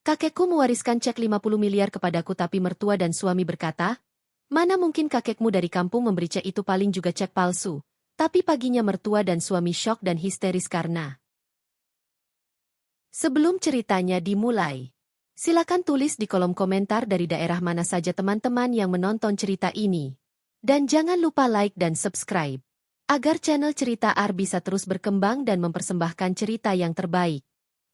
Kakekku mewariskan cek 50 miliar kepadaku tapi mertua dan suami berkata, mana mungkin kakekmu dari kampung memberi cek itu, paling juga cek palsu. Tapi paginya mertua dan suami syok dan histeris karena. Sebelum ceritanya dimulai, silakan tulis di kolom komentar dari daerah mana saja teman-teman yang menonton cerita ini. Dan jangan lupa like dan subscribe, agar channel Cerita Ar bisa terus berkembang dan mempersembahkan cerita yang terbaik.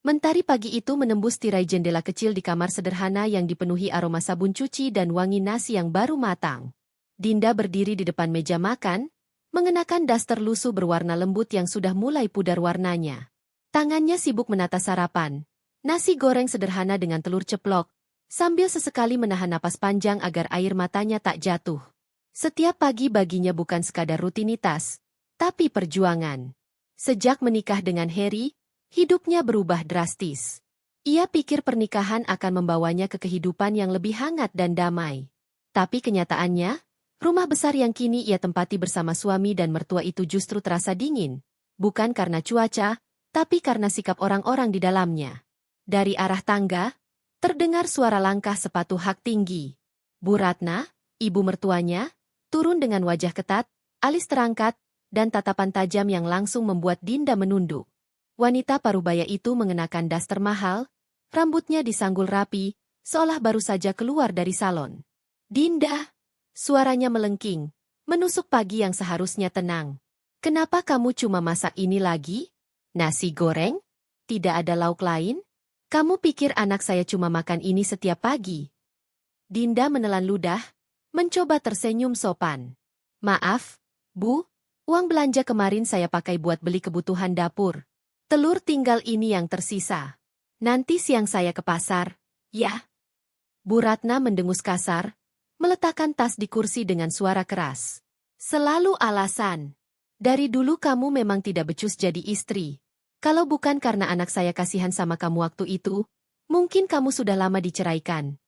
Mentari pagi itu menembus tirai jendela kecil di kamar sederhana yang dipenuhi aroma sabun cuci dan wangi nasi yang baru matang. Dinda berdiri di depan meja makan, mengenakan daster lusuh berwarna lembut yang sudah mulai pudar warnanya. Tangannya sibuk menata sarapan, nasi goreng sederhana dengan telur ceplok, sambil sesekali menahan napas panjang agar air matanya tak jatuh. Setiap pagi baginya bukan sekadar rutinitas, tapi perjuangan. Sejak menikah dengan Harry, hidupnya berubah drastis. Ia pikir pernikahan akan membawanya ke kehidupan yang lebih hangat dan damai. Tapi kenyataannya, rumah besar yang kini ia tempati bersama suami dan mertua itu justru terasa dingin. Bukan karena cuaca, tapi karena sikap orang-orang di dalamnya. Dari arah tangga, terdengar suara langkah sepatu hak tinggi. Bu Ratna, ibu mertuanya, turun dengan wajah ketat, alis terangkat, dan tatapan tajam yang langsung membuat Dinda menunduk. Wanita parubaya itu mengenakan daster mahal, rambutnya disanggul rapi, seolah baru saja keluar dari salon. Dinda, suaranya melengking, menusuk pagi yang seharusnya tenang. Kenapa kamu cuma masak ini lagi? Nasi goreng? Tidak ada lauk lain? Kamu pikir anak saya cuma makan ini setiap pagi? Dinda menelan ludah, mencoba tersenyum sopan. Maaf, Bu, uang belanja kemarin saya pakai buat beli kebutuhan dapur. Telur tinggal ini yang tersisa. Nanti siang saya ke pasar, ya? Bu Ratna mendengus kasar, meletakkan tas di kursi dengan suara keras. Selalu alasan. Dari dulu kamu memang tidak becus jadi istri. Kalau bukan karena anak saya kasihan sama kamu waktu itu, mungkin kamu sudah lama diceraikan.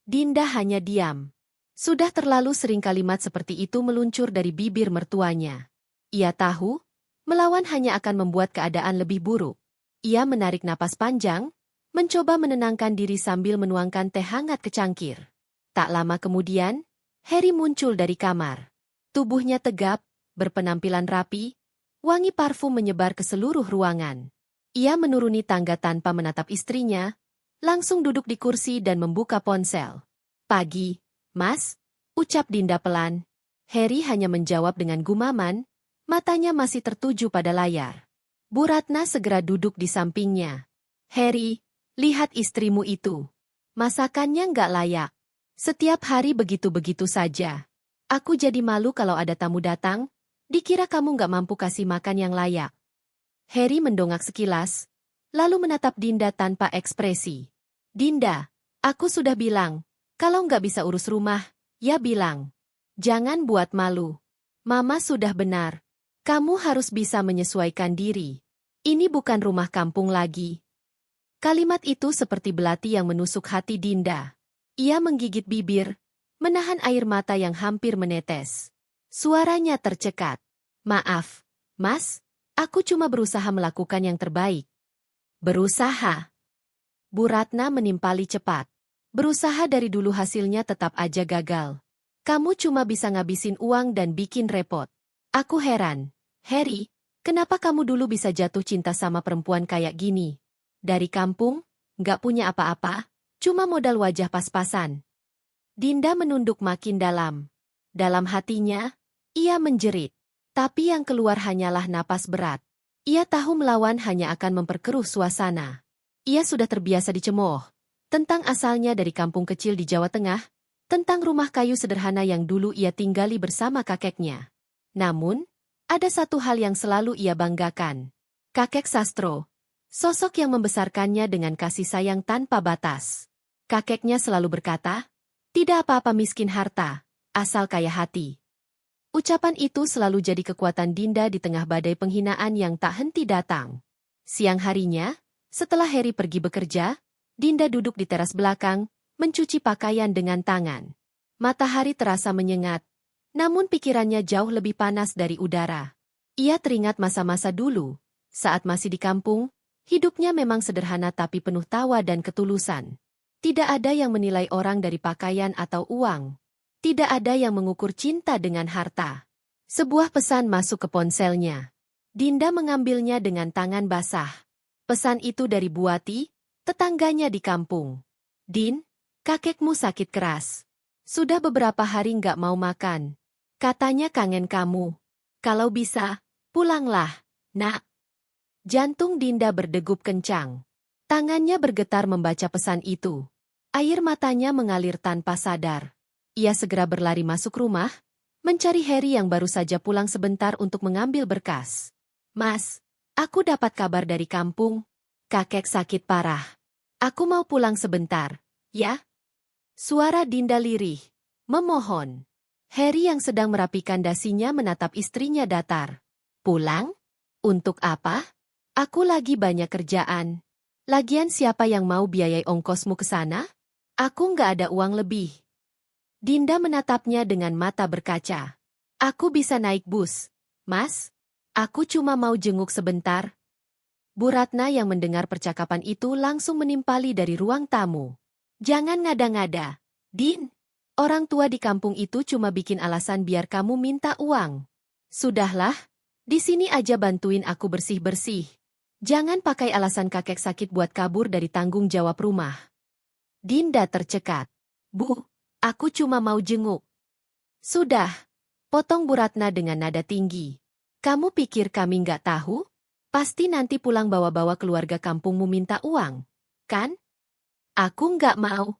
Dinda hanya diam. Sudah terlalu sering kalimat seperti itu meluncur dari bibir mertuanya. Ia tahu, melawan hanya akan membuat keadaan lebih buruk. Ia menarik napas panjang, mencoba menenangkan diri sambil menuangkan teh hangat ke cangkir. Tak lama kemudian, Harry muncul dari kamar. Tubuhnya tegap, berpenampilan rapi, wangi parfum menyebar ke seluruh ruangan. Ia menuruni tangga tanpa menatap istrinya, langsung duduk di kursi dan membuka ponsel. Pagi, Mas, ucap Dinda pelan. Harry hanya menjawab dengan gumaman, matanya masih tertuju pada layar. Bu Ratna segera duduk di sampingnya. Harry, lihat istrimu itu. Masakannya nggak layak. Setiap hari begitu-begitu saja. Aku jadi malu kalau ada tamu datang, dikira kamu nggak mampu kasih makan yang layak. Harry mendongak sekilas, lalu menatap Dinda tanpa ekspresi. Dinda, aku sudah bilang, kalau nggak bisa urus rumah, ya bilang. Jangan buat malu. Mama sudah benar. Kamu harus bisa menyesuaikan diri. Ini bukan rumah kampung lagi. Kalimat itu seperti belati yang menusuk hati Dinda. Ia menggigit bibir, menahan air mata yang hampir menetes. Suaranya tercekat. Maaf, Mas, aku cuma berusaha melakukan yang terbaik. Berusaha. Bu Ratna menimpali cepat. Berusaha dari dulu hasilnya tetap aja gagal. Kamu cuma bisa ngabisin uang dan bikin repot. Aku heran. Harry, kenapa kamu dulu bisa jatuh cinta sama perempuan kayak gini? Dari kampung, nggak punya apa-apa, cuma modal wajah pas-pasan. Dinda menunduk makin dalam. Dalam hatinya, ia menjerit. Tapi yang keluar hanyalah napas berat. Ia tahu melawan hanya akan memperkeruh suasana. Ia sudah terbiasa dicemooh. Tentang asalnya dari kampung kecil di Jawa Tengah, tentang rumah kayu sederhana yang dulu ia tinggali bersama kakeknya. Namun, ada satu hal yang selalu ia banggakan. Kakek Sastro. Sosok yang membesarkannya dengan kasih sayang tanpa batas. Kakeknya selalu berkata, tidak apa-apa miskin harta, asal kaya hati. Ucapan itu selalu jadi kekuatan Dinda di tengah badai penghinaan yang tak henti datang. Siang harinya, setelah Harry pergi bekerja, Dinda duduk di teras belakang, mencuci pakaian dengan tangan. Matahari terasa menyengat, namun pikirannya jauh lebih panas dari udara. Ia teringat masa-masa dulu, saat masih di kampung, hidupnya memang sederhana tapi penuh tawa dan ketulusan. Tidak ada yang menilai orang dari pakaian atau uang. Tidak ada yang mengukur cinta dengan harta. Sebuah pesan masuk ke ponselnya. Dinda mengambilnya dengan tangan basah. Pesan itu dari Buati, tetangganya di kampung. Din, kakekmu sakit keras. Sudah beberapa hari nggak mau makan. Katanya kangen kamu. Kalau bisa, pulanglah, nak. Jantung Dinda berdegup kencang. Tangannya bergetar membaca pesan itu. Air matanya mengalir tanpa sadar. Ia segera berlari masuk rumah, mencari Harry yang baru saja pulang sebentar untuk mengambil berkas. Mas, aku dapat kabar dari kampung. Kakek sakit parah. Aku mau pulang sebentar, ya? Suara Dinda lirih, memohon. Harry yang sedang merapikan dasinya menatap istrinya datar. Pulang? Untuk apa? Aku lagi banyak kerjaan. Lagian siapa yang mau biayai ongkosmu ke sana? Aku nggak ada uang lebih. Dinda menatapnya dengan mata berkaca. Aku bisa naik bus, Mas. Aku cuma mau jenguk sebentar. Bu Ratna yang mendengar percakapan itu langsung menimpali dari ruang tamu. Jangan ngada-ngada, Din. Orang tua di kampung itu cuma bikin alasan biar kamu minta uang. Sudahlah, di sini aja bantuin aku bersih-bersih. Jangan pakai alasan kakek sakit buat kabur dari tanggung jawab rumah. Dinda tercekat. Bu, aku cuma mau jenguk. Sudah, potong Bu Ratna dengan nada tinggi. Kamu pikir kami nggak tahu? Pasti nanti pulang bawa-bawa keluarga kampungmu minta uang, kan? Aku nggak mau.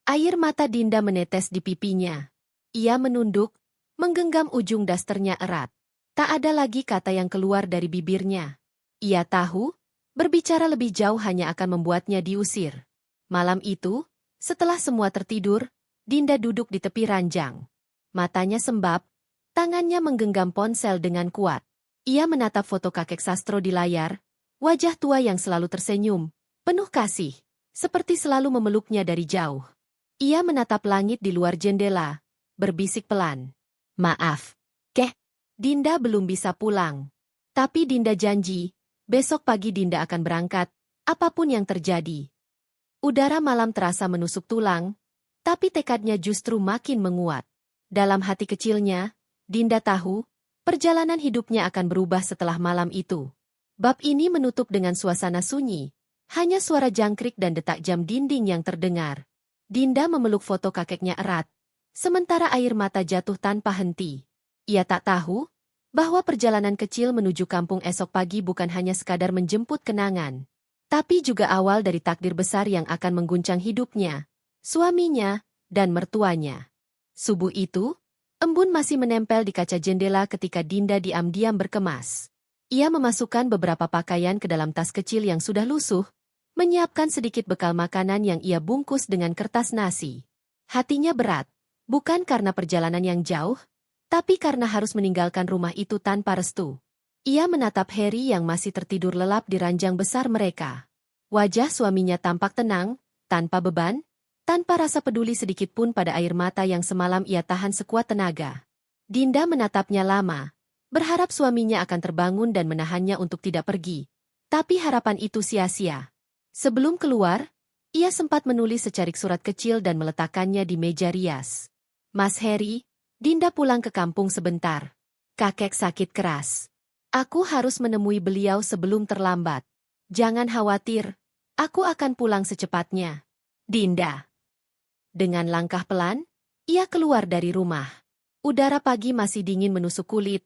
Air mata Dinda menetes di pipinya. Ia menunduk, menggenggam ujung dasternya erat. Tak ada lagi kata yang keluar dari bibirnya. Ia tahu, berbicara lebih jauh hanya akan membuatnya diusir. Malam itu, setelah semua tertidur, Dinda duduk di tepi ranjang. Matanya sembab, tangannya menggenggam ponsel dengan kuat. Ia menatap foto kakek Sastro di layar, wajah tua yang selalu tersenyum, penuh kasih, seperti selalu memeluknya dari jauh. Ia menatap langit di luar jendela, berbisik pelan. Maaf, Keh, Dinda belum bisa pulang. Tapi Dinda janji, besok pagi Dinda akan berangkat, apapun yang terjadi. Udara malam terasa menusuk tulang, tapi tekadnya justru makin menguat. Dalam hati kecilnya, Dinda tahu, perjalanan hidupnya akan berubah setelah malam itu. Bab ini menutup dengan suasana sunyi, hanya suara jangkrik dan detak jam dinding yang terdengar. Dinda memeluk foto kakeknya erat, sementara air mata jatuh tanpa henti. Ia tak tahu, bahwa perjalanan kecil menuju kampung esok pagi bukan hanya sekadar menjemput kenangan. Tapi juga awal dari takdir besar yang akan mengguncang hidupnya, suaminya, dan mertuanya. Subuh itu, embun masih menempel di kaca jendela ketika Dinda diam-diam berkemas. Ia memasukkan beberapa pakaian ke dalam tas kecil yang sudah lusuh, menyiapkan sedikit bekal makanan yang ia bungkus dengan kertas nasi. Hatinya berat, bukan karena perjalanan yang jauh, tapi karena harus meninggalkan rumah itu tanpa restu. Ia menatap Harry yang masih tertidur lelap di ranjang besar mereka. Wajah suaminya tampak tenang, tanpa beban, tanpa rasa peduli sedikit pun pada air mata yang semalam ia tahan sekuat tenaga. Dinda menatapnya lama, berharap suaminya akan terbangun dan menahannya untuk tidak pergi. Tapi harapan itu sia-sia. Sebelum keluar, ia sempat menulis secarik surat kecil dan meletakkannya di meja rias. Mas Harry, Dinda pulang ke kampung sebentar. Kakek sakit keras. Aku harus menemui beliau sebelum terlambat. Jangan khawatir, aku akan pulang secepatnya. Dinda. Dengan langkah pelan, ia keluar dari rumah. Udara pagi masih dingin menusuk kulit,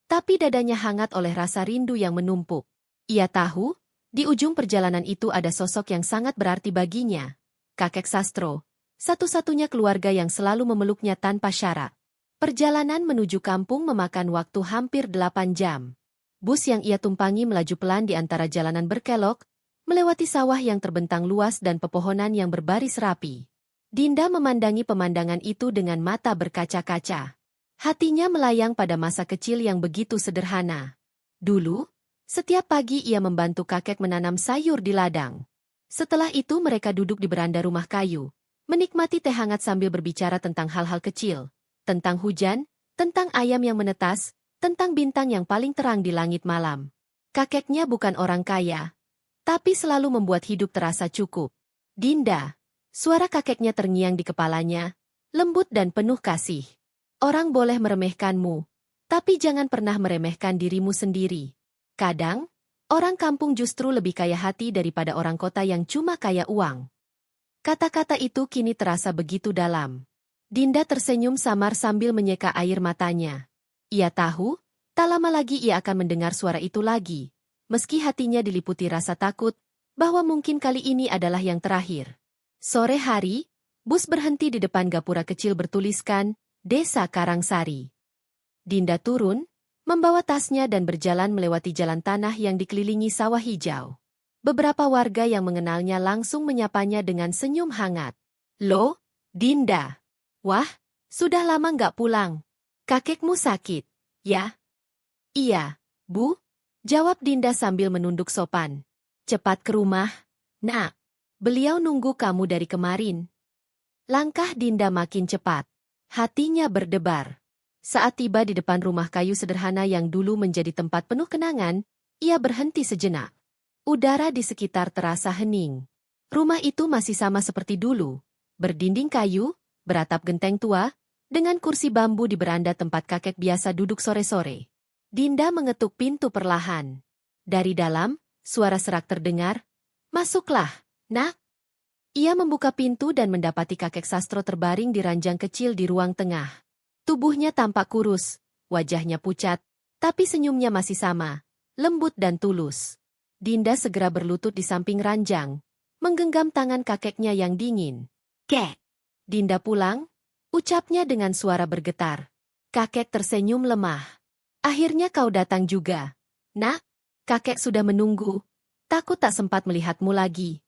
tapi dadanya hangat oleh rasa rindu yang menumpuk. Ia tahu, di ujung perjalanan itu ada sosok yang sangat berarti baginya. Kakek Sastro, satu-satunya keluarga yang selalu memeluknya tanpa syarat. Perjalanan menuju kampung memakan waktu hampir 8 jam. Bus yang ia tumpangi melaju pelan di antara jalanan berkelok, melewati sawah yang terbentang luas dan pepohonan yang berbaris rapi. Dinda memandangi pemandangan itu dengan mata berkaca-kaca. Hatinya melayang pada masa kecil yang begitu sederhana. Dulu, setiap pagi ia membantu kakek menanam sayur di ladang. Setelah itu mereka duduk di beranda rumah kayu, menikmati teh hangat sambil berbicara tentang hal-hal kecil, tentang hujan, tentang ayam yang menetas, tentang bintang yang paling terang di langit malam. Kakeknya bukan orang kaya, tapi selalu membuat hidup terasa cukup. Dinda, Suara kakeknya terngiang di kepalanya, lembut dan penuh kasih. Orang boleh meremehkanmu, tapi jangan pernah meremehkan dirimu sendiri. Kadang, orang kampung justru lebih kaya hati daripada orang kota yang cuma kaya uang. Kata-kata itu kini terasa begitu dalam. Dinda tersenyum samar sambil menyeka air matanya. Ia tahu, tak lama lagi ia akan mendengar suara itu lagi. Meski hatinya diliputi rasa takut, bahwa mungkin kali ini adalah yang terakhir. Sore hari, bus berhenti di depan gapura kecil bertuliskan, Desa Karangsari. Dinda turun, membawa tasnya dan berjalan melewati jalan tanah yang dikelilingi sawah hijau. Beberapa warga yang mengenalnya langsung menyapanya dengan senyum hangat. Loh, Dinda. Wah, sudah lama nggak pulang. Kakekmu sakit, ya? Iya, Bu. Jawab Dinda sambil menunduk sopan. Cepat ke rumah, Nak. Beliau nunggu kamu dari kemarin. Langkah Dinda makin cepat. Hatinya berdebar. Saat tiba di depan rumah kayu sederhana yang dulu menjadi tempat penuh kenangan, ia berhenti sejenak. Udara di sekitar terasa hening. Rumah itu masih sama seperti dulu. Berdinding kayu, beratap genteng tua, dengan kursi bambu di beranda tempat kakek biasa duduk sore-sore. Dinda mengetuk pintu perlahan. Dari dalam, suara serak terdengar. Masuklah, Nak. Ia membuka pintu dan mendapati kakek sastro terbaring di ranjang kecil di ruang tengah. Tubuhnya tampak kurus, wajahnya pucat, tapi senyumnya masih sama, lembut dan tulus. Dinda segera berlutut di samping ranjang, menggenggam tangan kakeknya yang dingin. Kek! Dinda pulang, ucapnya dengan suara bergetar. Kakek tersenyum lemah. Akhirnya kau datang juga. Nak, kakek sudah menunggu. Takut tak sempat melihatmu lagi.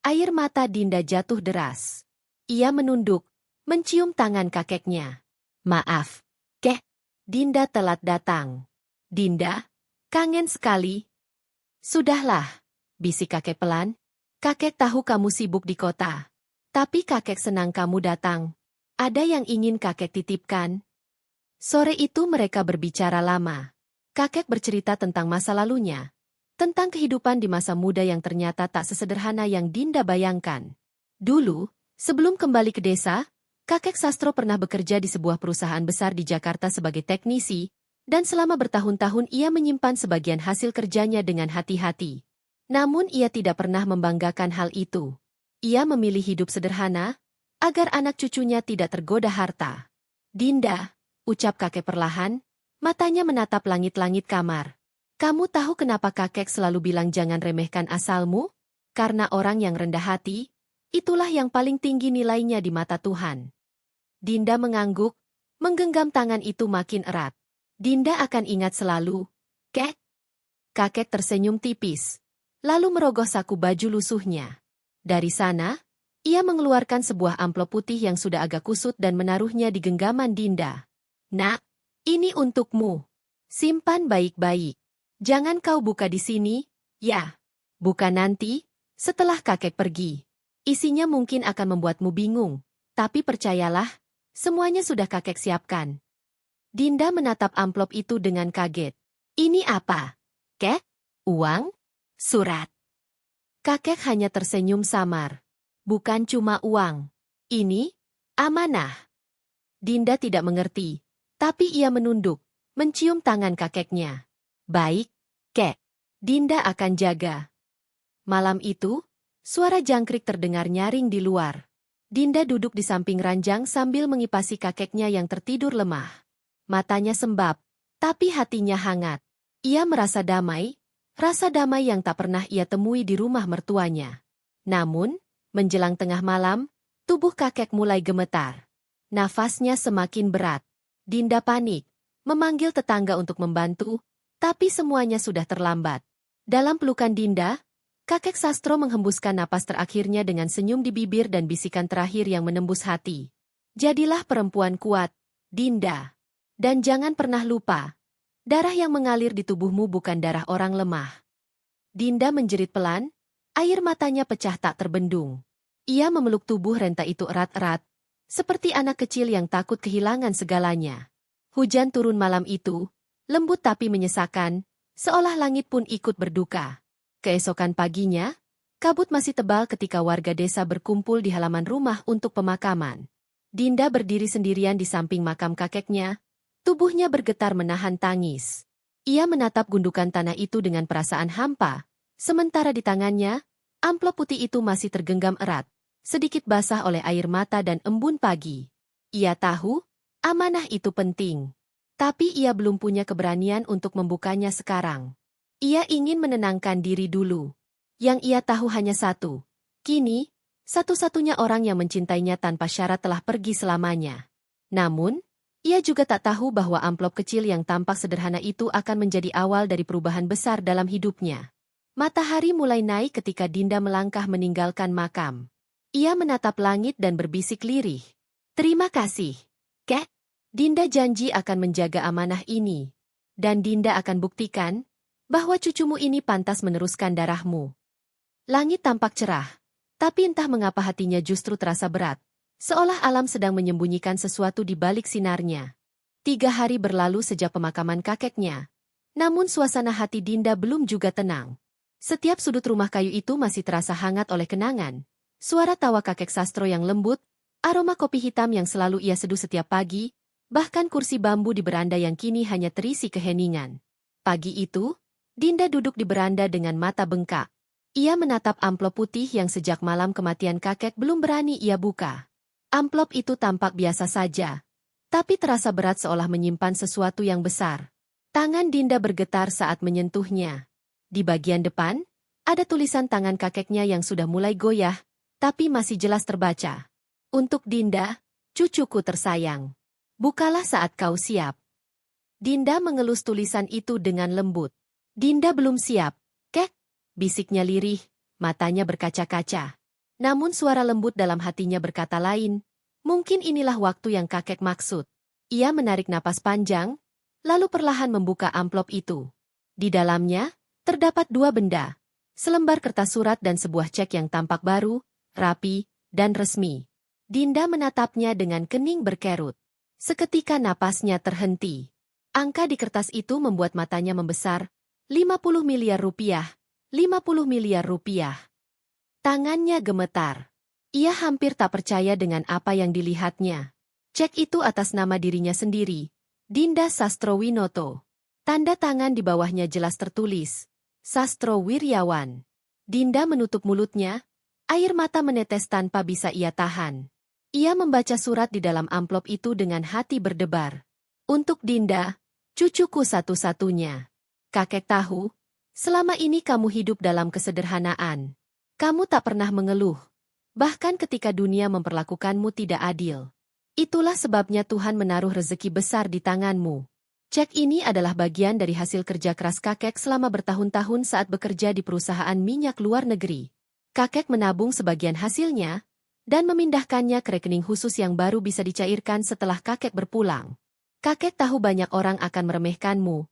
Air mata Dinda jatuh deras. Ia menunduk, mencium tangan kakeknya. Maaf, Kek. Dinda telat datang. Dinda, kangen sekali. Sudahlah, bisik kakek pelan. Kakek tahu kamu sibuk di kota. Tapi kakek senang kamu datang. Ada yang ingin kakek titipkan? Sore itu mereka berbicara lama. Kakek bercerita tentang masa lalunya. Tentang kehidupan di masa muda yang ternyata tak sesederhana yang Dinda bayangkan. Dulu, sebelum kembali ke desa, kakek Sastro pernah bekerja di sebuah perusahaan besar di Jakarta sebagai teknisi, dan selama bertahun-tahun ia menyimpan sebagian hasil kerjanya dengan hati-hati. Namun ia tidak pernah membanggakan hal itu. Ia memilih hidup sederhana, agar anak cucunya tidak tergoda harta. Dinda, ucap kakek perlahan, matanya menatap langit-langit kamar. Kamu tahu kenapa kakek selalu bilang jangan remehkan asalmu? Karena orang yang rendah hati, itulah yang paling tinggi nilainya di mata Tuhan. Dinda mengangguk, menggenggam tangan itu makin erat. Dinda akan ingat selalu, Kek. Kakek tersenyum tipis, lalu merogoh saku baju lusuhnya. Dari sana, ia mengeluarkan sebuah amplop putih yang sudah agak kusut dan menaruhnya di genggaman Dinda. Nak, ini untukmu. Simpan baik-baik. Jangan kau buka di sini, ya. Buka nanti, setelah kakek pergi. Isinya mungkin akan membuatmu bingung, tapi percayalah, semuanya sudah kakek siapkan. Dinda menatap amplop itu dengan kaget. Ini apa? Kek? Uang? Surat? Kakek hanya tersenyum samar. Bukan cuma uang. Ini, amanah. Dinda tidak mengerti, tapi ia menunduk, mencium tangan kakeknya. Baik, Kek. Dinda akan jaga. Malam itu, suara jangkrik terdengar nyaring di luar. Dinda duduk di samping ranjang sambil mengipasi kakeknya yang tertidur lemah. Matanya sembab, tapi hatinya hangat. Ia merasa damai, rasa damai yang tak pernah ia temui di rumah mertuanya. Namun, menjelang tengah malam, tubuh kakek mulai gemetar. Nafasnya semakin berat. Dinda panik, memanggil tetangga untuk membantu, tapi semuanya sudah terlambat. Dalam pelukan Dinda, kakek Sastro menghembuskan napas terakhirnya dengan senyum di bibir dan bisikan terakhir yang menembus hati. Jadilah perempuan kuat, Dinda. Dan jangan pernah lupa, darah yang mengalir di tubuhmu bukan darah orang lemah. Dinda menjerit pelan, air matanya pecah tak terbendung. Ia memeluk tubuh renta itu erat-erat, seperti anak kecil yang takut kehilangan segalanya. Hujan turun malam itu, lembut tapi menyesakan, seolah langit pun ikut berduka. Keesokan paginya, Kabut masih tebal ketika warga desa berkumpul di halaman rumah untuk pemakaman. Dinda berdiri sendirian di samping makam kakeknya, tubuhnya bergetar menahan tangis. Ia menatap gundukan tanah itu dengan perasaan hampa, sementara di tangannya, amplop putih itu masih tergenggam erat, sedikit basah oleh air mata dan embun pagi. Ia tahu, amanah itu penting. Tapi ia belum punya keberanian untuk membukanya sekarang. Ia ingin menenangkan diri dulu. Yang ia tahu hanya satu. Kini, satu-satunya orang yang mencintainya tanpa syarat telah pergi selamanya. Namun, ia juga tak tahu bahwa amplop kecil yang tampak sederhana itu akan menjadi awal dari perubahan besar dalam hidupnya. Matahari mulai naik ketika Dinda melangkah meninggalkan makam. Ia menatap langit dan berbisik lirih. Terima kasih, Kek. Dinda janji akan menjaga amanah ini. Dan Dinda akan buktikan bahwa cucumu ini pantas meneruskan darahmu. Langit tampak cerah, tapi entah mengapa hatinya justru terasa berat, seolah alam sedang menyembunyikan sesuatu di balik sinarnya. 3 hari berlalu sejak pemakaman kakeknya, namun suasana hati Dinda belum juga tenang. Setiap sudut rumah kayu itu masih terasa hangat oleh kenangan. Suara tawa kakek Sastro yang lembut, aroma kopi hitam yang selalu ia seduh setiap pagi, bahkan kursi bambu di beranda yang kini hanya terisi keheningan. Pagi itu, Dinda duduk di beranda dengan mata bengkak. Ia menatap amplop putih yang sejak malam kematian kakek belum berani ia buka. Amplop itu tampak biasa saja, tapi terasa berat seolah menyimpan sesuatu yang besar. Tangan Dinda bergetar saat menyentuhnya. Di bagian depan, ada tulisan tangan kakeknya yang sudah mulai goyah, tapi masih jelas terbaca. Untuk Dinda, cucuku tersayang. Bukalah saat kau siap. Dinda mengelus tulisan itu dengan lembut. Dinda belum siap, Kek. Bisiknya lirih, matanya berkaca-kaca. Namun suara lembut dalam hatinya berkata lain, mungkin inilah waktu yang kakek maksud. Ia menarik napas panjang, lalu perlahan membuka amplop itu. Di dalamnya, terdapat 2 benda, selembar kertas surat dan sebuah cek yang tampak baru, rapi, dan resmi. Dinda menatapnya dengan kening berkerut. Seketika napasnya terhenti. Angka di kertas itu membuat matanya membesar, 50 miliar rupiah. 50 miliar rupiah. Tangannya gemetar. Ia hampir tak percaya dengan apa yang dilihatnya. Cek itu atas nama dirinya sendiri, Dinda Sastrowinoto. Tanda tangan di bawahnya jelas tertulis, Sastro Wiryawan. Dinda menutup mulutnya, air mata menetes tanpa bisa ia tahan. Ia membaca surat di dalam amplop itu dengan hati berdebar. Untuk Dinda, cucuku satu-satunya. Kakek tahu, selama ini kamu hidup dalam kesederhanaan. Kamu tak pernah mengeluh. Bahkan ketika dunia memperlakukanmu tidak adil. Itulah sebabnya Tuhan menaruh rezeki besar di tanganmu. Cek ini adalah bagian dari hasil kerja keras kakek selama bertahun-tahun saat bekerja di perusahaan minyak luar negeri. Kakek menabung sebagian hasilnya, dan memindahkannya ke rekening khusus yang baru bisa dicairkan setelah kakek berpulang. Kakek tahu banyak orang akan meremehkanmu,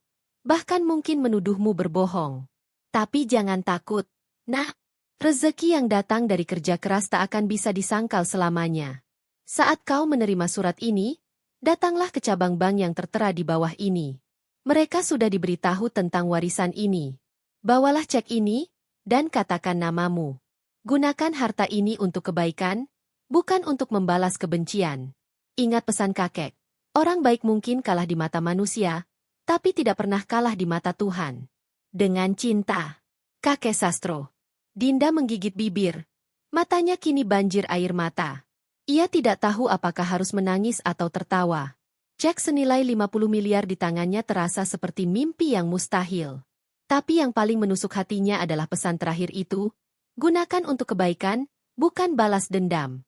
bahkan mungkin menuduhmu berbohong. Tapi jangan takut, Nak. Rezeki yang datang dari kerja keras tak akan bisa disangkal selamanya. Saat kau menerima surat ini, datanglah ke cabang bank yang tertera di bawah ini. Mereka sudah diberitahu tentang warisan ini. Bawalah cek ini, dan katakan namamu. Gunakan harta ini untuk kebaikan, bukan untuk membalas kebencian. Ingat pesan kakek, orang baik mungkin kalah di mata manusia, tapi tidak pernah kalah di mata Tuhan. Dengan cinta, Kakek Sastro. Dinda menggigit bibir. Matanya kini banjir air mata. Ia tidak tahu apakah harus menangis atau tertawa. Cek senilai 50 miliar di tangannya terasa seperti mimpi yang mustahil. Tapi yang paling menusuk hatinya adalah pesan terakhir itu, gunakan untuk kebaikan, bukan balas dendam.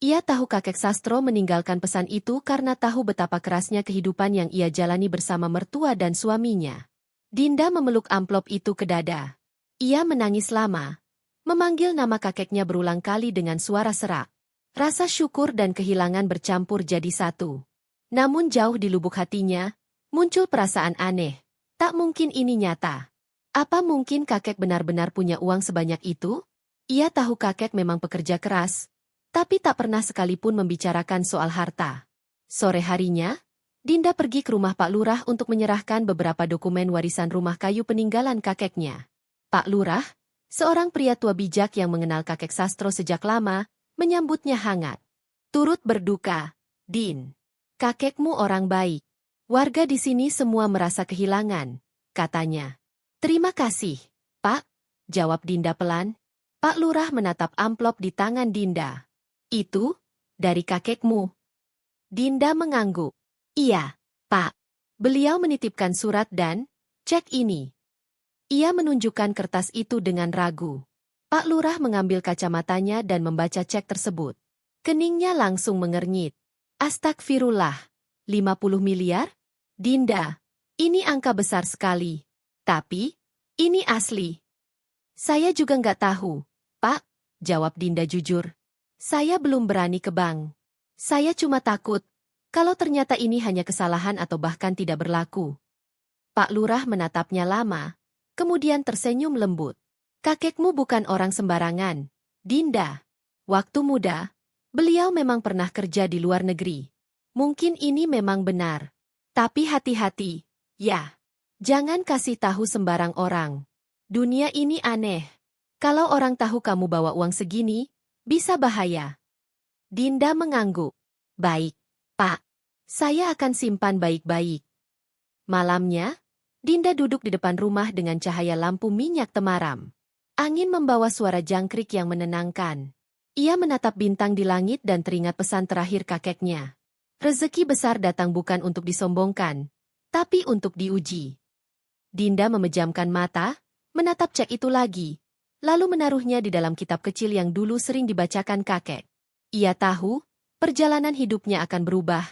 Ia tahu kakek Sastro meninggalkan pesan itu karena tahu betapa kerasnya kehidupan yang ia jalani bersama mertua dan suaminya. Dinda memeluk amplop itu ke dada. Ia menangis lama, memanggil nama kakeknya berulang kali dengan suara serak. Rasa syukur dan kehilangan bercampur jadi satu. Namun jauh di lubuk hatinya, muncul perasaan aneh. Tak mungkin ini nyata. Apa mungkin kakek benar-benar punya uang sebanyak itu? Ia tahu kakek memang pekerja keras, tapi tak pernah sekalipun membicarakan soal harta. Sore harinya, Dinda pergi ke rumah Pak Lurah untuk menyerahkan beberapa dokumen warisan rumah kayu peninggalan kakeknya. Pak Lurah, Seorang pria tua bijak yang mengenal kakek Sastro sejak lama, menyambutnya hangat. Turut berduka, Din. Kakekmu orang baik. Warga di sini semua merasa kehilangan, katanya. Terima kasih, Pak, jawab Dinda pelan. Pak Lurah menatap amplop di tangan Dinda. Itu, dari kakekmu. Dinda mengangguk. Iya, Pak. Beliau menitipkan surat dan, cek ini. Ia menunjukkan kertas itu dengan ragu. Pak Lurah mengambil kacamatanya dan membaca cek tersebut. Keningnya langsung mengernyit. Astagfirullah, 50 miliar? Dinda, ini angka besar sekali. Tapi, ini asli. Saya juga nggak tahu, Pak, jawab Dinda jujur. Saya belum berani ke bank. Saya cuma takut, kalau ternyata ini hanya kesalahan atau bahkan tidak berlaku. Pak Lurah menatapnya lama, kemudian tersenyum lembut. Kakekmu bukan orang sembarangan, Dinda. Waktu muda, beliau memang pernah kerja di luar negeri. Mungkin ini memang benar. Tapi hati-hati, ya. Jangan kasih tahu sembarang orang. Dunia ini aneh. Kalau orang tahu kamu bawa uang segini, bisa bahaya. Dinda mengangguk. Baik, Pak. Saya akan simpan baik-baik. Malamnya, Dinda duduk di depan rumah dengan cahaya lampu minyak temaram. Angin membawa suara jangkrik yang menenangkan. Ia menatap bintang di langit dan teringat pesan terakhir kakeknya. Rezeki besar datang bukan untuk disombongkan, tapi untuk diuji. Dinda memejamkan mata, menatap cek itu lagi, lalu menaruhnya di dalam kitab kecil yang dulu sering dibacakan kakek. Ia tahu, perjalanan hidupnya akan berubah,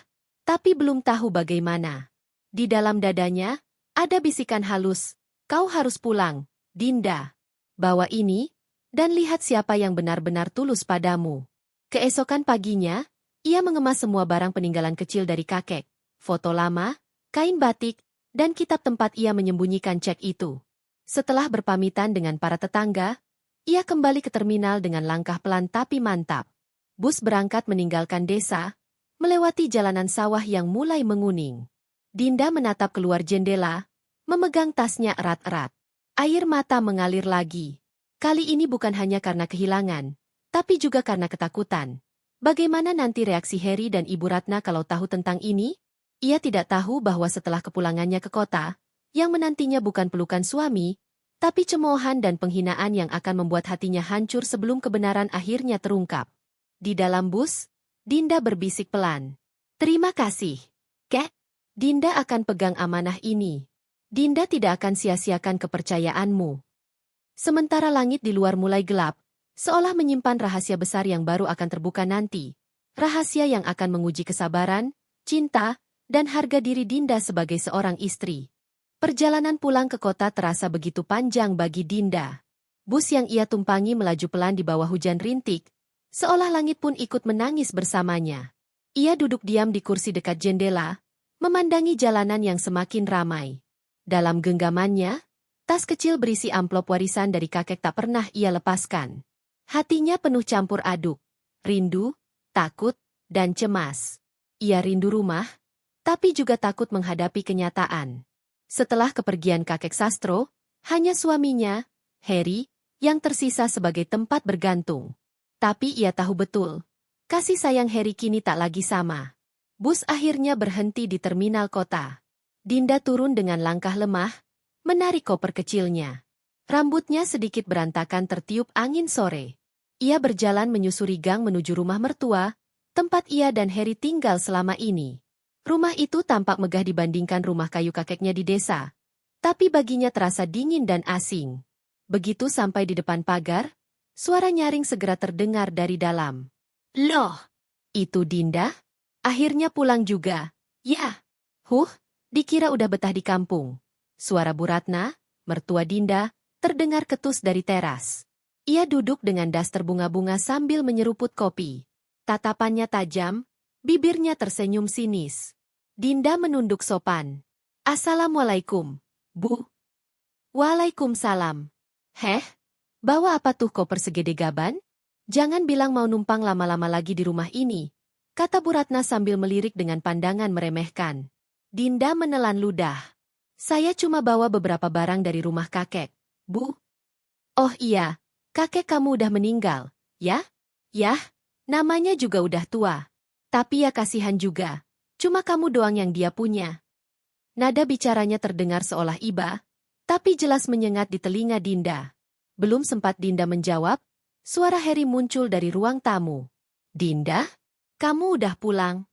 tapi belum tahu bagaimana. Di dalam dadanya, ada bisikan halus, kau harus pulang, Dinda. Bawa ini, dan lihat siapa yang benar-benar tulus padamu. Keesokan paginya, ia mengemas semua barang peninggalan kecil dari kakek, foto lama, kain batik, dan kitab tempat ia menyembunyikan cek itu. Setelah berpamitan dengan para tetangga, ia kembali ke terminal dengan langkah pelan tapi mantap. Bus berangkat meninggalkan desa, melewati jalanan sawah yang mulai menguning. Dinda menatap keluar jendela, memegang tasnya erat-erat. Air mata mengalir lagi. Kali ini bukan hanya karena kehilangan, tapi juga karena ketakutan. Bagaimana nanti reaksi Heri dan Ibu Ratna kalau tahu tentang ini? Ia tidak tahu bahwa setelah kepulangannya ke kota, yang menantinya bukan pelukan suami, tapi cemoohan dan penghinaan yang akan membuat hatinya hancur sebelum kebenaran akhirnya terungkap. Di dalam bus, Dinda berbisik pelan. Terima kasih, Kek. Dinda akan pegang amanah ini. Dinda tidak akan sia-siakan kepercayaanmu. Sementara langit di luar mulai gelap, seolah menyimpan rahasia besar yang baru akan terbuka nanti. Rahasia yang akan menguji kesabaran, cinta, dan harga diri Dinda sebagai seorang istri. Perjalanan pulang ke kota terasa begitu panjang bagi Dinda. Bus yang ia tumpangi melaju pelan di bawah hujan rintik, seolah langit pun ikut menangis bersamanya. Ia duduk diam di kursi dekat jendela, memandangi jalanan yang semakin ramai. Dalam genggamannya, tas kecil berisi amplop warisan dari kakek tak pernah ia lepaskan. Hatinya penuh campur aduk, rindu, takut, dan cemas. Ia rindu rumah, tapi juga takut menghadapi kenyataan. Setelah kepergian kakek Sastro, hanya suaminya, Heri, yang tersisa sebagai tempat bergantung. Tapi ia tahu betul, kasih sayang Heri kini tak lagi sama. Bus akhirnya berhenti di terminal kota. Dinda turun dengan langkah lemah, menarik koper kecilnya. Rambutnya sedikit berantakan tertiup angin sore. Ia berjalan menyusuri gang menuju rumah mertua, tempat ia dan Heri tinggal selama ini. Rumah itu tampak megah dibandingkan rumah kayu kakeknya di desa. Tapi baginya terasa dingin dan asing. Begitu sampai di depan pagar, suara nyaring segera terdengar dari dalam. Loh, itu Dinda? Akhirnya pulang juga. Ya, dikira udah betah di kampung. Suara Bu Ratna, mertua Dinda, terdengar ketus dari teras. Ia duduk dengan daster bunga-bunga sambil menyeruput kopi. Tatapannya tajam, bibirnya tersenyum sinis. Dinda menunduk sopan. Assalamualaikum, Bu. Waalaikumsalam. Bawa apa tuh koper segede gaban? Jangan bilang mau numpang lama-lama lagi di rumah ini, kata Bu Ratna sambil melirik dengan pandangan meremehkan. Dinda menelan ludah. Saya cuma bawa beberapa barang dari rumah kakek, Bu. Oh iya, kakek kamu udah meninggal, ya? Yah, namanya juga udah tua. Tapi ya kasihan juga, cuma kamu doang yang dia punya. Nada bicaranya terdengar seolah iba, tapi jelas menyengat di telinga Dinda. Belum sempat Dinda menjawab, suara Harry muncul dari ruang tamu. Dinda? Kamu udah pulang?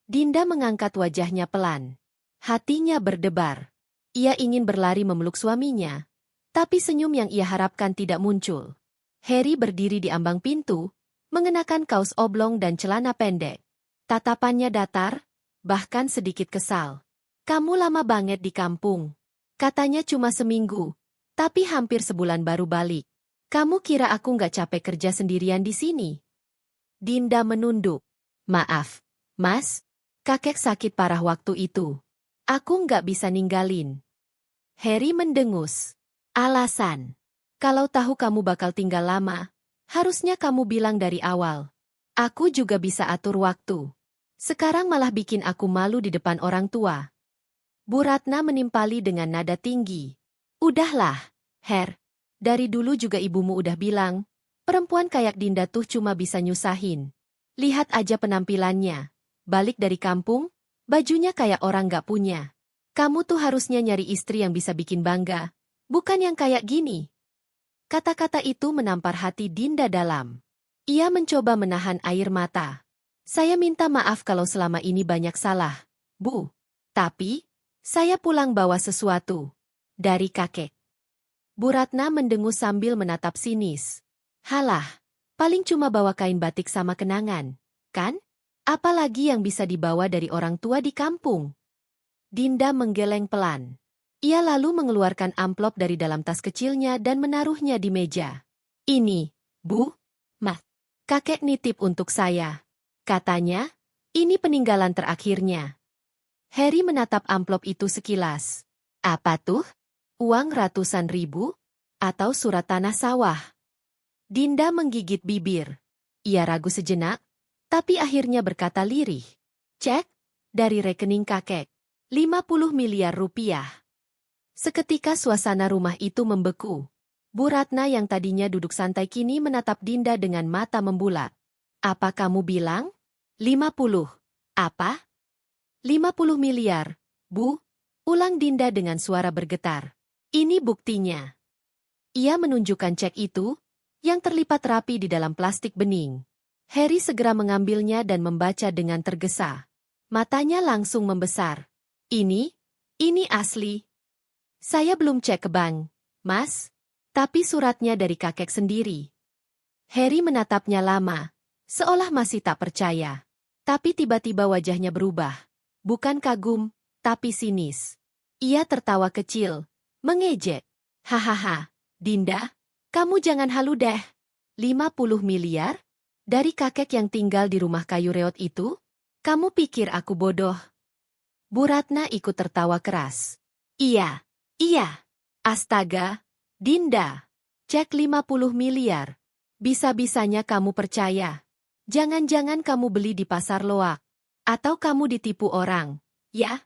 Dinda mengangkat wajahnya pelan. Hatinya berdebar. Ia ingin berlari memeluk suaminya, tapi senyum yang ia harapkan tidak muncul. Harry berdiri di ambang pintu, mengenakan kaos oblong dan celana pendek. Tatapannya datar, bahkan sedikit kesal. Kamu lama banget di kampung. Katanya cuma seminggu, tapi hampir sebulan baru balik. Kamu kira aku nggak capek kerja sendirian di sini? Dinda menunduk. Maaf, Mas, kakek sakit parah waktu itu. Aku nggak bisa ninggalin. Harry mendengus. Alasan. Kalau tahu kamu bakal tinggal lama, harusnya kamu bilang dari awal. Aku juga bisa atur waktu. Sekarang malah bikin aku malu di depan orang tua. Bu Ratna menimpali dengan nada tinggi. Udahlah, Her. Dari dulu juga ibumu udah bilang, perempuan kayak Dinda tuh cuma bisa nyusahin. Lihat aja penampilannya. Balik dari kampung, bajunya kayak orang gak punya. Kamu tuh harusnya nyari istri yang bisa bikin bangga, bukan yang kayak gini. Kata-kata itu menampar hati Dinda dalam. Ia mencoba menahan air mata. Saya minta maaf kalau selama ini banyak salah, Bu. Tapi, saya pulang bawa sesuatu. Dari kakek. Bu Ratna mendengus sambil menatap sinis. Halah, paling cuma bawa kain batik sama kenangan, kan? Apalagi yang bisa dibawa dari orang tua di kampung. Dinda menggeleng pelan. Ia lalu mengeluarkan amplop dari dalam tas kecilnya dan menaruhnya di meja. Ini, Bu, Mas, kakek nitip untuk saya. Katanya, ini peninggalan terakhirnya. Harry menatap amplop itu sekilas. Apa tuh? Uang ratusan ribu? Atau surat tanah sawah? Dinda menggigit bibir. Ia ragu sejenak, tapi akhirnya berkata lirih. Cek, dari rekening kakek. 50 miliar rupiah. Seketika suasana rumah itu membeku. Bu Ratna yang tadinya duduk santai kini menatap Dinda dengan mata membulat. Apa kamu bilang? 50. Apa? 50 miliar, Bu, ulang Dinda dengan suara bergetar. Ini buktinya. Ia menunjukkan cek itu, yang terlipat rapi di dalam plastik bening. Harry segera mengambilnya dan membaca dengan tergesa. Matanya langsung membesar. Ini asli. Saya belum cek ke bank, Mas, tapi suratnya dari kakek sendiri. Harry menatapnya lama, seolah masih tak percaya. Tapi tiba-tiba wajahnya berubah. Bukan kagum, tapi sinis. Ia tertawa kecil, mengejek. Hahaha, Dinda, kamu jangan halu deh. 50 miliar? Dari kakek yang tinggal di rumah kayu reot itu? Kamu pikir aku bodoh? Bu Ratna ikut tertawa keras. Iya. Astaga, Dinda. Cek 50 miliar. Bisa-bisanya kamu percaya. Jangan-jangan kamu beli di pasar loak. Atau kamu ditipu orang, ya?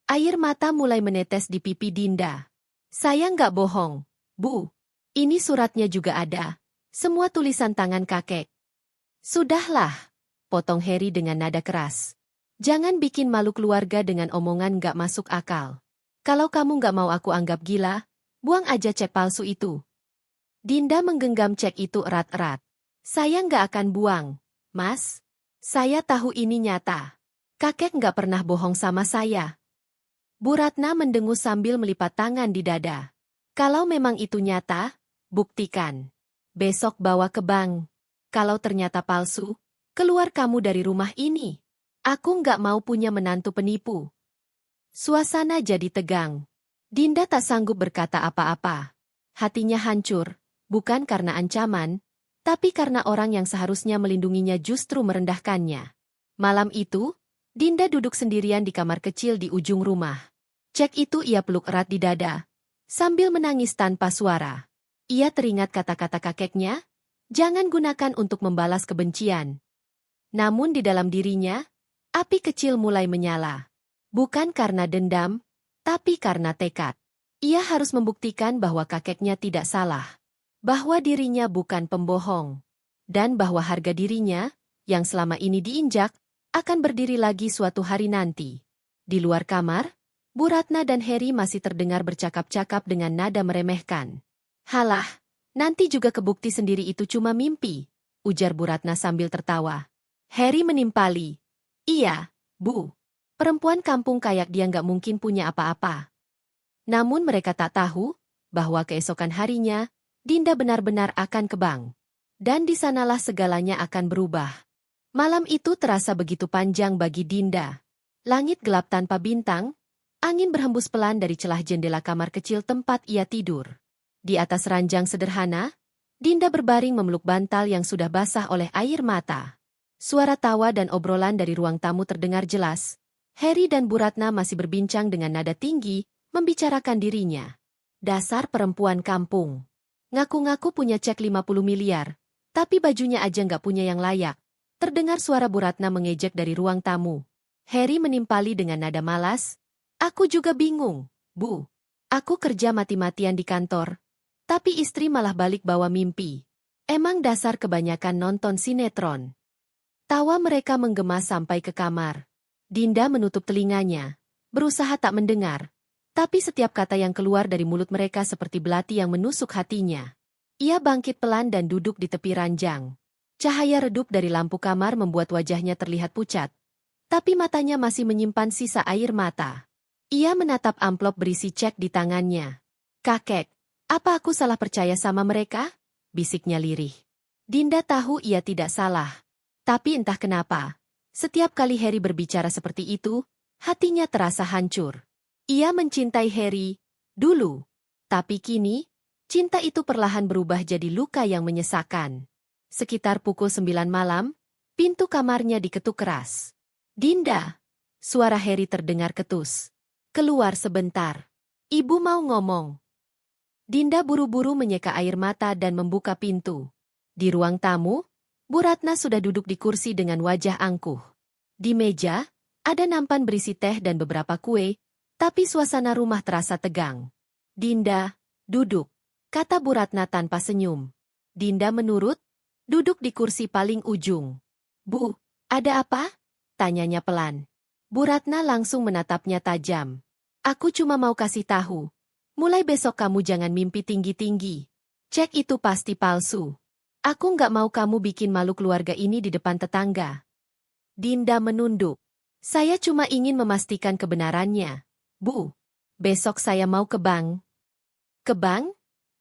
Air mata mulai menetes di pipi Dinda. Saya nggak bohong, Bu. Ini suratnya juga ada. Semua tulisan tangan kakek. Sudahlah, potong Harry dengan nada keras. Jangan bikin malu keluarga dengan omongan nggak masuk akal. Kalau kamu nggak mau aku anggap gila, buang aja cek palsu itu. Dinda menggenggam cek itu erat-erat. Saya nggak akan buang, Mas. Saya tahu ini nyata. Kakek nggak pernah bohong sama saya. Bu Ratna mendengus sambil melipat tangan di dada. Kalau memang itu nyata, buktikan. Besok bawa ke bank. Kalau ternyata palsu, keluar kamu dari rumah ini. Aku nggak mau punya menantu penipu. Suasana jadi tegang. Dinda tak sanggup berkata apa-apa. Hatinya hancur, bukan karena ancaman, tapi karena orang yang seharusnya melindunginya justru merendahkannya. Malam itu, Dinda duduk sendirian di kamar kecil di ujung rumah. Cek itu ia peluk erat di dada, sambil menangis tanpa suara. Ia teringat kata-kata kakeknya, jangan gunakan untuk membalas kebencian. Namun di dalam dirinya, api kecil mulai menyala. Bukan karena dendam, tapi karena tekad. Ia harus membuktikan bahwa kakeknya tidak salah. bahwa dirinya bukan pembohong, dan bahwa harga dirinya, yang selama ini diinjak, akan berdiri lagi suatu hari nanti. Di luar kamar, Bu Ratna dan Heri masih terdengar bercakap-cakap dengan nada meremehkan. "Halah, nanti juga kebukti sendiri itu cuma mimpi," ujar Bu Ratna sambil tertawa. Heri menimpali, "Iya, Bu. Perempuan kampung kayak dia nggak mungkin punya apa-apa." Namun mereka tak tahu bahwa keesokan harinya, Dinda benar-benar akan ke bank. Dan di sanalah segalanya akan berubah. Malam itu terasa begitu panjang bagi Dinda. Langit gelap tanpa bintang, angin berhembus pelan dari celah jendela kamar kecil tempat ia tidur. Di atas ranjang sederhana, Dinda berbaring memeluk bantal yang sudah basah oleh air mata. Suara tawa dan obrolan dari ruang tamu terdengar jelas. Heri dan Bu Ratna masih berbincang dengan nada tinggi, membicarakan dirinya. "Dasar perempuan kampung. Ngaku-ngaku punya cek 50 miliar, tapi bajunya aja nggak punya yang layak." Terdengar suara Bu Ratna mengejek dari ruang tamu. Heri menimpali dengan nada malas, "Aku juga bingung, Bu. Aku kerja mati-matian di kantor, tapi istri malah balik bawa mimpi. Emang dasar kebanyakan nonton sinetron." Tawa mereka menggema sampai ke kamar. Dinda menutup telinganya, berusaha tak mendengar. Tapi setiap kata yang keluar dari mulut mereka seperti belati yang menusuk hatinya. Ia bangkit pelan dan duduk di tepi ranjang. Cahaya redup dari lampu kamar membuat wajahnya terlihat pucat. Tapi matanya masih menyimpan sisa air mata. Ia menatap amplop berisi cek di tangannya. "Kakek, apa aku salah percaya sama mereka?" bisiknya lirih. Dinda tahu ia tidak salah. Tapi entah kenapa, setiap kali Heri berbicara seperti itu, hatinya terasa hancur. Ia mencintai Heri dulu, tapi kini, cinta itu perlahan berubah jadi luka yang menyesakan. Sekitar pukul 9 malam, pintu kamarnya diketuk keras. "Dinda," suara Heri terdengar ketus. "Keluar sebentar. Ibu mau ngomong." Dinda buru-buru menyeka air mata dan membuka pintu. Di ruang tamu, Bu Ratna sudah duduk di kursi dengan wajah angkuh. Di meja, ada nampan berisi teh dan beberapa kue, tapi suasana rumah terasa tegang. "Dinda, duduk," kata Bu Ratna tanpa senyum. Dinda menurut, duduk di kursi paling ujung. "Bu, ada apa?" tanyanya pelan. Bu Ratna langsung menatapnya tajam. "Aku cuma mau kasih tahu. Mulai besok kamu jangan mimpi tinggi-tinggi. Cek itu pasti palsu. Aku nggak mau kamu bikin malu keluarga ini di depan tetangga." Dinda menunduk. "Saya cuma ingin memastikan kebenarannya, Bu. Besok saya mau ke bank." "Ke bank?"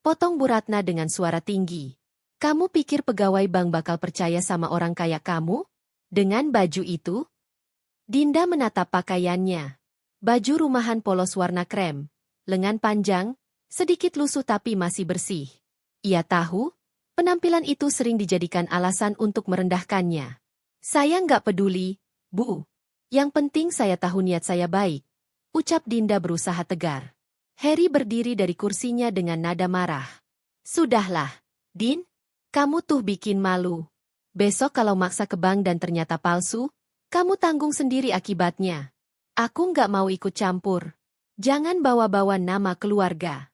potong Bu Ratna dengan suara tinggi. "Kamu pikir pegawai bank bakal percaya sama orang kayak kamu? Dengan baju itu?" Dinda menatap pakaiannya. Baju rumahan polos warna krem, lengan panjang, sedikit lusuh tapi masih bersih. Ia tahu, penampilan itu sering dijadikan alasan untuk merendahkannya. "Saya nggak peduli, Bu. Yang penting saya tahu niat saya baik," ucap Dinda berusaha tegar. Heri berdiri dari kursinya dengan nada marah. "Sudahlah, Din. Kamu tuh bikin malu. Besok kalau maksa ke bank dan ternyata palsu, kamu tanggung sendiri akibatnya. Aku nggak mau ikut campur. Jangan bawa-bawa nama keluarga."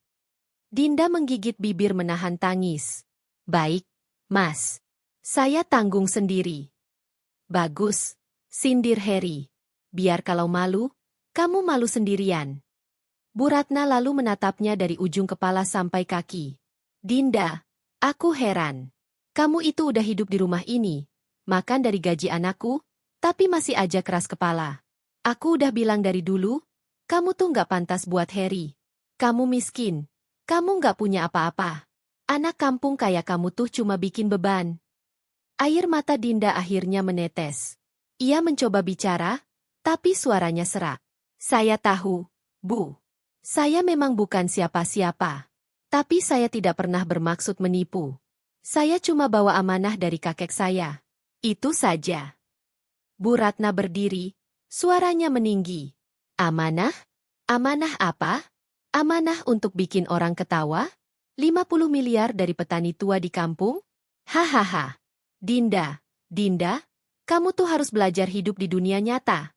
Dinda menggigit bibir menahan tangis. "Baik, Mas. Saya tanggung sendiri." "Bagus," sindir Heri. "Biar kalau malu, kamu malu sendirian." Bu Ratna lalu menatapnya dari ujung kepala sampai kaki. "Dinda, aku heran. Kamu itu udah hidup di rumah ini, makan dari gaji anakku, tapi masih aja keras kepala. Aku udah bilang dari dulu, kamu tuh nggak pantas buat Heri. Kamu miskin, kamu nggak punya apa-apa. Anak kampung kayak kamu tuh cuma bikin beban." Air mata Dinda akhirnya menetes. Ia mencoba bicara, tapi suaranya serak. "Saya tahu, Bu. Saya memang bukan siapa-siapa. Tapi saya tidak pernah bermaksud menipu. Saya cuma bawa amanah dari kakek saya. Itu saja." Bu Ratna berdiri, suaranya meninggi. "Amanah? Amanah apa? Amanah untuk bikin orang ketawa? 50 miliar dari petani tua di kampung? Hahaha. Dinda, Dinda, kamu tuh harus belajar hidup di dunia nyata."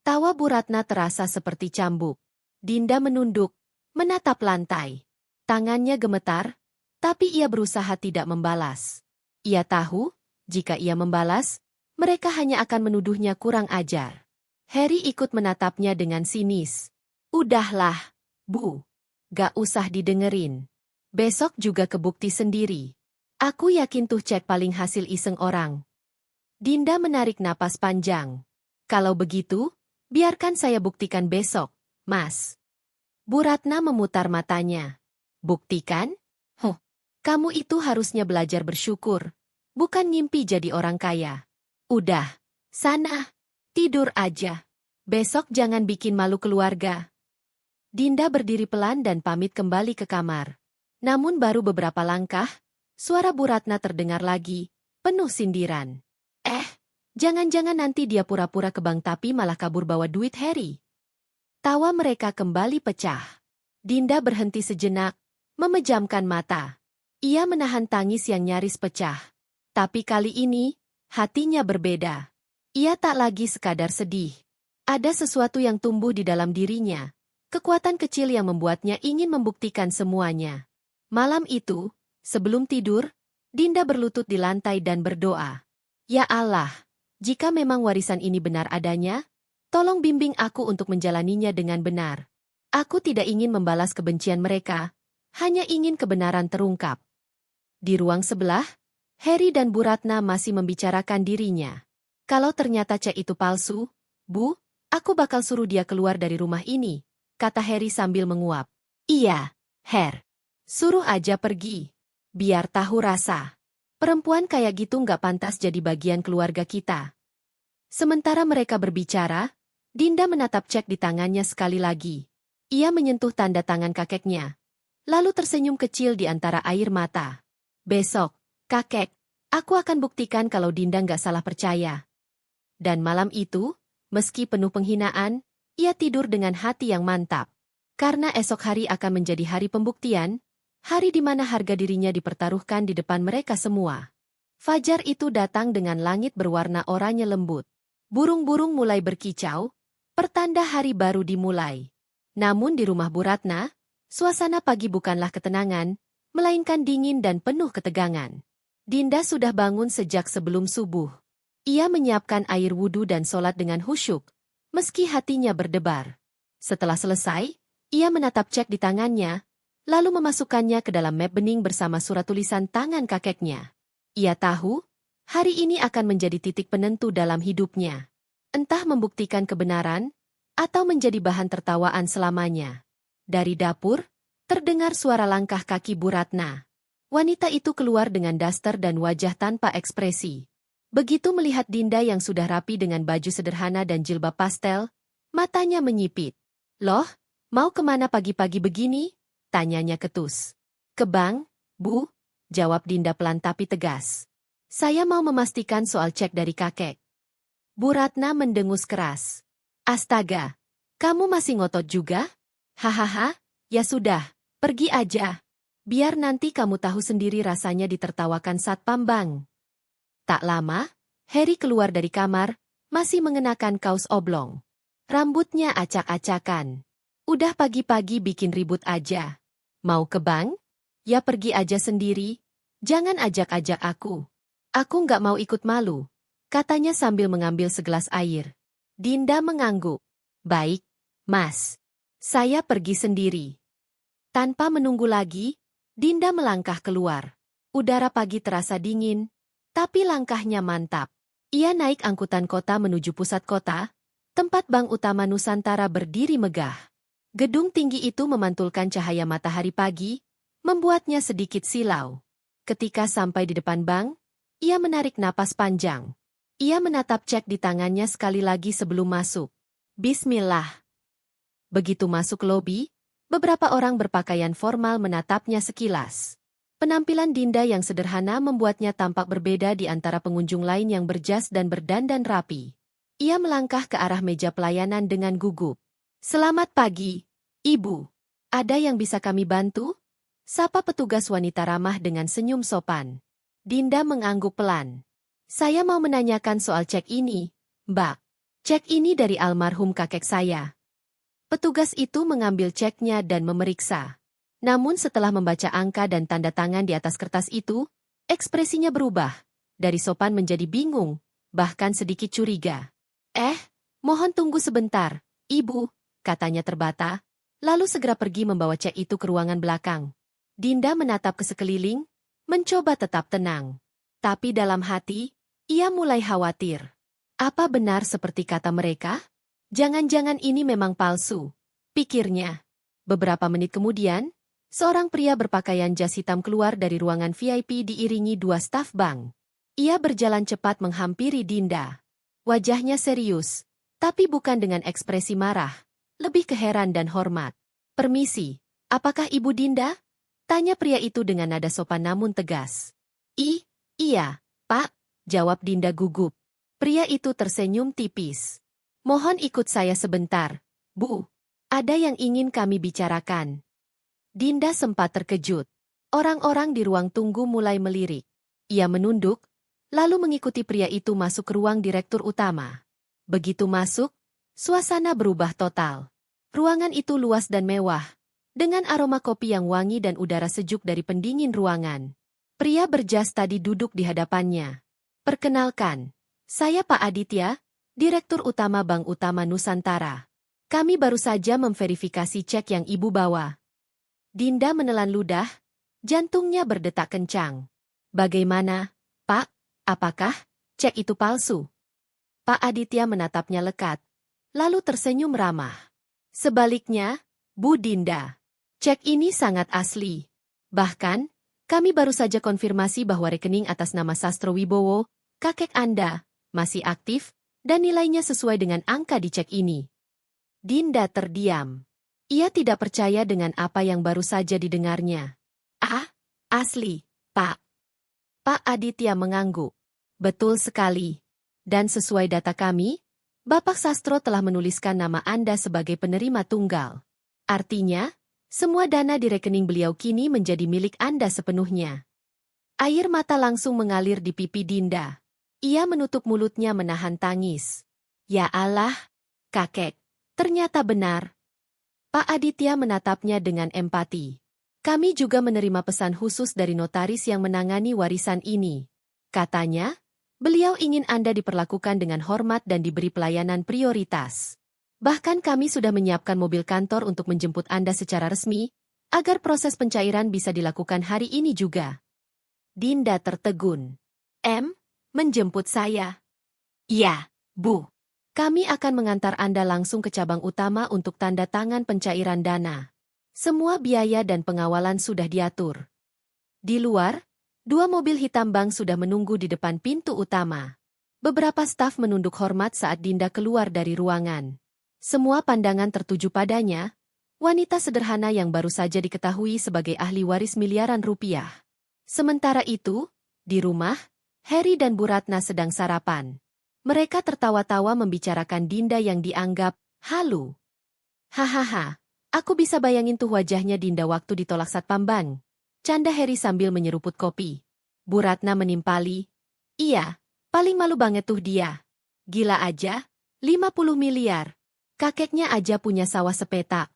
Tawa Bu Ratna terasa seperti cambuk. Dinda menunduk, menatap lantai. Tangannya gemetar, Tapi ia berusaha tidak membalas. Ia tahu, jika ia membalas, mereka hanya akan menuduhnya kurang ajar. Harry ikut menatapnya dengan sinis. Udahlah, Bu. Gak usah didengerin. Besok juga kebukti sendiri. Aku yakin tuh cek paling hasil iseng orang. Dinda menarik napas panjang. Kalau begitu, biarkan saya buktikan besok, Mas. Bu Ratna memutar matanya. Buktikan? Kamu itu harusnya belajar bersyukur, bukan ngimpi jadi orang kaya. Udah, sana, tidur aja. Besok jangan bikin malu keluarga. Dinda berdiri pelan dan pamit kembali ke kamar. Namun baru beberapa langkah, suara Bu Ratna terdengar lagi, penuh sindiran. Jangan-jangan nanti dia pura-pura ke bank tapi malah kabur bawa duit Harry. Tawa mereka kembali pecah. Dinda berhenti sejenak, memejamkan mata. Ia menahan tangis yang nyaris pecah. Tapi kali ini, hatinya berbeda. Ia tak lagi sekadar sedih. Ada sesuatu yang tumbuh di dalam dirinya. Kekuatan kecil yang membuatnya ingin membuktikan semuanya. Malam itu, sebelum tidur, Dinda berlutut di lantai dan berdoa. Ya Allah, jika memang warisan ini benar adanya, tolong bimbing aku untuk menjalaninya dengan benar. Aku tidak ingin membalas kebencian mereka, hanya ingin kebenaran terungkap. Di ruang sebelah, Harry dan Bu Ratna masih membicarakan dirinya. Kalau ternyata cek itu palsu, Bu, aku bakal suruh dia keluar dari rumah ini, kata Harry sambil menguap. Iya, Her. Suruh aja pergi. Biar tahu rasa. Perempuan kayak gitu nggak pantas jadi bagian keluarga kita. Sementara mereka berbicara, Dinda menatap cek di tangannya sekali lagi. Ia menyentuh tanda tangan kakeknya. Lalu tersenyum kecil di antara air mata. Besok, kakek, aku akan buktikan kalau Dinda nggak salah percaya. Dan malam itu, meski penuh penghinaan, ia tidur dengan hati yang mantap. Karena esok hari akan menjadi hari pembuktian, hari di mana harga dirinya dipertaruhkan di depan mereka semua. Fajar itu datang dengan langit berwarna oranye lembut. Burung-burung mulai berkicau, pertanda hari baru dimulai. Namun di rumah Bu Ratna, suasana pagi bukanlah ketenangan, melainkan dingin dan penuh ketegangan. Dinda sudah bangun sejak sebelum subuh. Ia menyiapkan air wudhu dan sholat dengan khusyuk, meski hatinya berdebar. Setelah selesai, ia menatap cek di tangannya, lalu memasukkannya ke dalam map bening bersama surat tulisan tangan kakeknya. Ia tahu, hari ini akan menjadi titik penentu dalam hidupnya. Entah membuktikan kebenaran, atau menjadi bahan tertawaan selamanya. Dari dapur, terdengar suara langkah kaki Bu Ratna. Wanita itu keluar dengan daster dan wajah tanpa ekspresi. Begitu melihat Dinda yang sudah rapi dengan baju sederhana dan jilbab pastel, matanya menyipit. Loh, mau kemana pagi-pagi begini? Tanyanya ketus. Ke bank, Bu, jawab Dinda pelan tapi tegas. Saya mau memastikan soal cek dari kakek. Bu Ratna mendengus keras. Astaga, kamu masih ngotot juga? Hahaha, ya sudah. Pergi aja. Biar nanti kamu tahu sendiri rasanya ditertawakan satpam bank. Tak lama, Harry keluar dari kamar, masih mengenakan kaos oblong. Rambutnya acak-acakan. Udah pagi-pagi bikin ribut aja. Mau ke bank? Ya pergi aja sendiri. Jangan ajak-ajak aku. Aku nggak mau ikut malu, katanya sambil mengambil segelas air. Dinda mengangguk. Baik, Mas. Saya pergi sendiri. Tanpa menunggu lagi, Dinda melangkah keluar. Udara pagi terasa dingin, tapi langkahnya mantap. Ia naik angkutan kota menuju pusat kota, tempat bank utama Nusantara berdiri megah. Gedung tinggi itu memantulkan cahaya matahari pagi, membuatnya sedikit silau. Ketika sampai di depan bank, ia menarik napas panjang. Ia menatap cek di tangannya sekali lagi sebelum masuk. Bismillah. Begitu masuk lobi, beberapa orang berpakaian formal menatapnya sekilas. Penampilan Dinda yang sederhana membuatnya tampak berbeda di antara pengunjung lain yang berjas dan berdandan rapi. Ia melangkah ke arah meja pelayanan dengan gugup. Selamat pagi, Ibu. Ada yang bisa kami bantu? Sapa petugas wanita ramah dengan senyum sopan. Dinda mengangguk pelan. Saya mau menanyakan soal cek ini, Mbak. Cek ini dari almarhum kakek saya. Petugas itu mengambil ceknya dan memeriksa. Namun setelah membaca angka dan tanda tangan di atas kertas itu, ekspresinya berubah. Dari sopan menjadi bingung, bahkan sedikit curiga. Mohon tunggu sebentar, Ibu, katanya terbata, lalu segera pergi membawa cek itu ke ruangan belakang. Dinda menatap ke sekeliling, mencoba tetap tenang. Tapi dalam hati, ia mulai khawatir. Apa benar seperti kata mereka? Jangan-jangan ini memang palsu, pikirnya. Beberapa menit kemudian, seorang pria berpakaian jas hitam keluar dari ruangan VIP diiringi 2 staf bank. Ia berjalan cepat menghampiri Dinda. Wajahnya serius, tapi bukan dengan ekspresi marah, lebih ke heran dan hormat. "Permisi, apakah Ibu Dinda?" tanya pria itu dengan nada sopan namun tegas. Iya, Pak," jawab Dinda gugup. Pria itu tersenyum tipis. "Mohon ikut saya sebentar, Bu. Ada yang ingin kami bicarakan." Dinda sempat terkejut. Orang-orang di ruang tunggu mulai melirik. Ia menunduk, lalu mengikuti pria itu masuk ke ruang direktur utama. Begitu masuk, suasana berubah total. Ruangan itu luas dan mewah, dengan aroma kopi yang wangi dan udara sejuk dari pendingin ruangan. Pria berjas tadi duduk di hadapannya. "Perkenalkan, saya Pak Aditya, Direktur Utama Bank Utama Nusantara. Kami baru saja memverifikasi cek yang Ibu bawa." Dinda menelan ludah, jantungnya berdetak kencang. "Bagaimana, Pak? Apakah cek itu palsu?" Pak Aditya menatapnya lekat, lalu tersenyum ramah. "Sebaliknya, Bu Dinda, cek ini sangat asli. Bahkan, kami baru saja konfirmasi bahwa rekening atas nama Sastro Wibowo, kakek Anda, masih aktif, dan nilainya sesuai dengan angka di cek ini." Dinda terdiam. Ia tidak percaya dengan apa yang baru saja didengarnya. Asli, Pak." Pak Aditya mengangguk. "Betul sekali. Dan sesuai data kami, Bapak Sastro telah menuliskan nama Anda sebagai penerima tunggal. Artinya, semua dana di rekening beliau kini menjadi milik Anda sepenuhnya." Air mata langsung mengalir di pipi Dinda. Ia menutup mulutnya menahan tangis. "Ya Allah, kakek, ternyata benar." Pak Aditya menatapnya dengan empati. "Kami juga menerima pesan khusus dari notaris yang menangani warisan ini. Katanya, beliau ingin Anda diperlakukan dengan hormat dan diberi pelayanan prioritas. Bahkan kami sudah menyiapkan mobil kantor untuk menjemput Anda secara resmi, agar proses pencairan bisa dilakukan hari ini juga." Dinda tertegun. Menjemput saya?" "Ya, Bu. Kami akan mengantar Anda langsung ke cabang utama untuk tanda tangan pencairan dana. Semua biaya dan pengawalan sudah diatur." Di luar, 2 mobil hitam bank sudah menunggu di depan pintu utama. Beberapa staf menunduk hormat saat Dinda keluar dari ruangan. Semua pandangan tertuju padanya, wanita sederhana yang baru saja diketahui sebagai ahli waris miliaran rupiah. Sementara itu, di rumah, Heri dan Bu Ratna sedang sarapan. Mereka tertawa-tawa membicarakan Dinda yang dianggap halu. "Hahaha, aku bisa bayangin tuh wajahnya Dinda waktu ditolak Satpam Bank," canda Heri sambil menyeruput kopi. Bu Ratna menimpali, "Iya, paling malu banget tuh dia. Gila aja, 50 miliar. Kakeknya aja punya sawah sepetak."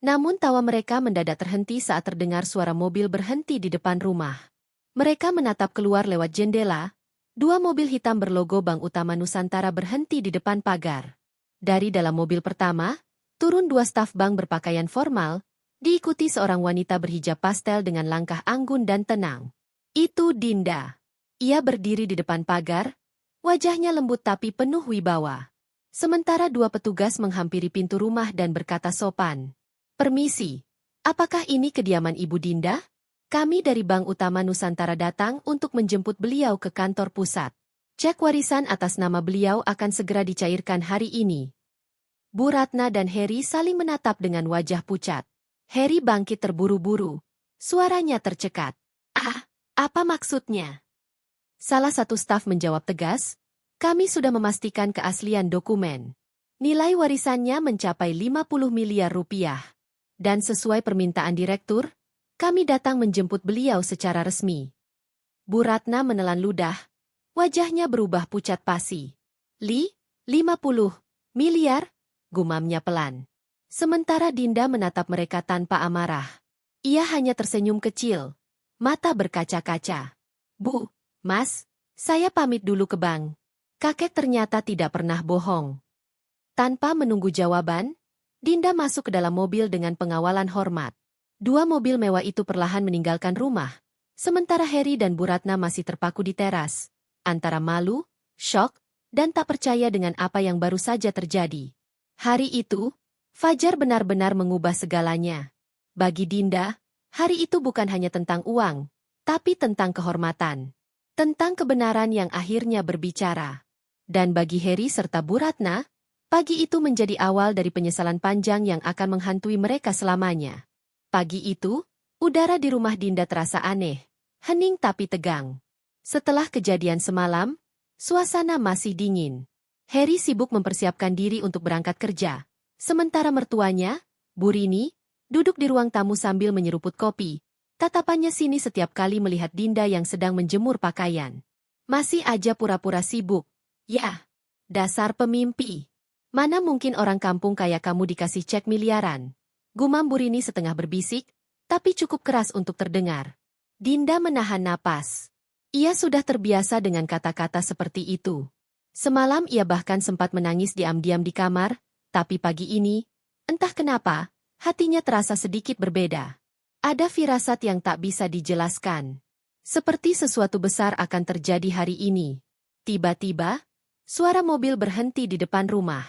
Namun tawa mereka mendadak terhenti saat terdengar suara mobil berhenti di depan rumah. Mereka menatap keluar lewat jendela. 2 mobil hitam berlogo Bank Utama Nusantara berhenti di depan pagar. Dari dalam mobil pertama, turun 2 staf bank berpakaian formal, diikuti seorang wanita berhijab pastel dengan langkah anggun dan tenang. Itu Dinda. Ia berdiri di depan pagar, wajahnya lembut tapi penuh wibawa. Sementara 2 petugas menghampiri pintu rumah dan berkata sopan, "Permisi, apakah ini kediaman Ibu Dinda? Kami dari Bank Utama Nusantara datang untuk menjemput beliau ke kantor pusat. Cek warisan atas nama beliau akan segera dicairkan hari ini." Bu Ratna dan Heri saling menatap dengan wajah pucat. Heri bangkit terburu-buru. Suaranya tercekat. Apa maksudnya?" Salah satu staf menjawab tegas, "Kami sudah memastikan keaslian dokumen. Nilai warisannya mencapai 50 miliar rupiah. Dan sesuai permintaan direktur, kami datang menjemput beliau secara resmi." Bu Ratna menelan ludah, wajahnya berubah pucat pasi. 50 miliar? Gumamnya pelan. Sementara Dinda menatap mereka tanpa amarah. Ia hanya tersenyum kecil, mata berkaca-kaca. Bu, Mas, saya pamit dulu ke bank. Kakek ternyata tidak pernah bohong. Tanpa menunggu jawaban, Dinda masuk ke dalam mobil dengan pengawalan hormat. Dua mobil mewah itu perlahan meninggalkan rumah, sementara Harry dan Bu Ratna masih terpaku di teras, antara malu, syok, dan tak percaya dengan apa yang baru saja terjadi. Hari itu, Fajar benar-benar mengubah segalanya. Bagi Dinda, hari itu bukan hanya tentang uang, tapi tentang kehormatan. Tentang kebenaran yang akhirnya berbicara. Dan bagi Harry serta Bu Ratna, pagi itu menjadi awal dari penyesalan panjang yang akan menghantui mereka selamanya. Pagi itu, udara di rumah Dinda terasa aneh, hening tapi tegang. Setelah kejadian semalam, suasana masih dingin. Harry sibuk mempersiapkan diri untuk berangkat kerja. Sementara mertuanya, Bu Rini, duduk di ruang tamu sambil menyeruput kopi. Tatapannya sini setiap kali melihat Dinda yang sedang menjemur pakaian. Masih aja pura-pura sibuk. Ya, dasar pemimpi. Mana mungkin orang kampung kayak kamu dikasih cek miliaran. Gumam Bu Rini setengah berbisik, tapi cukup keras untuk terdengar. Dinda menahan napas. Ia sudah terbiasa dengan kata-kata seperti itu. Semalam ia bahkan sempat menangis diam-diam di kamar, tapi pagi ini, entah kenapa, hatinya terasa sedikit berbeda. Ada firasat yang tak bisa dijelaskan. Seperti sesuatu besar akan terjadi hari ini. Tiba-tiba, suara mobil berhenti di depan rumah.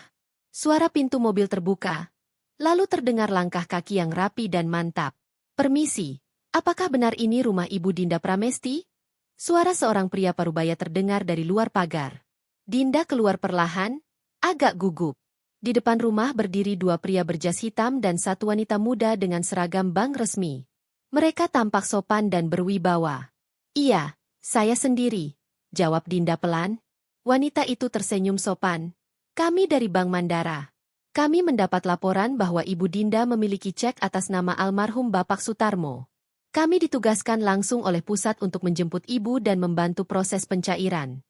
Suara pintu mobil terbuka, lalu terdengar langkah kaki yang rapi dan mantap. Permisi, apakah benar ini rumah Ibu Dinda Pramesti? Suara seorang pria parubaya terdengar dari luar pagar. Dinda keluar perlahan, agak gugup. Di depan rumah berdiri dua pria berjas hitam dan satu wanita muda dengan seragam bank resmi. Mereka tampak sopan dan berwibawa. Iya, saya sendiri, jawab Dinda pelan. Wanita itu tersenyum sopan. Kami dari Bank Mandara. Kami mendapat laporan bahwa Ibu Dinda memiliki cek atas nama almarhum Bapak Sutarmo. Kami ditugaskan langsung oleh pusat untuk menjemput Ibu dan membantu proses pencairan.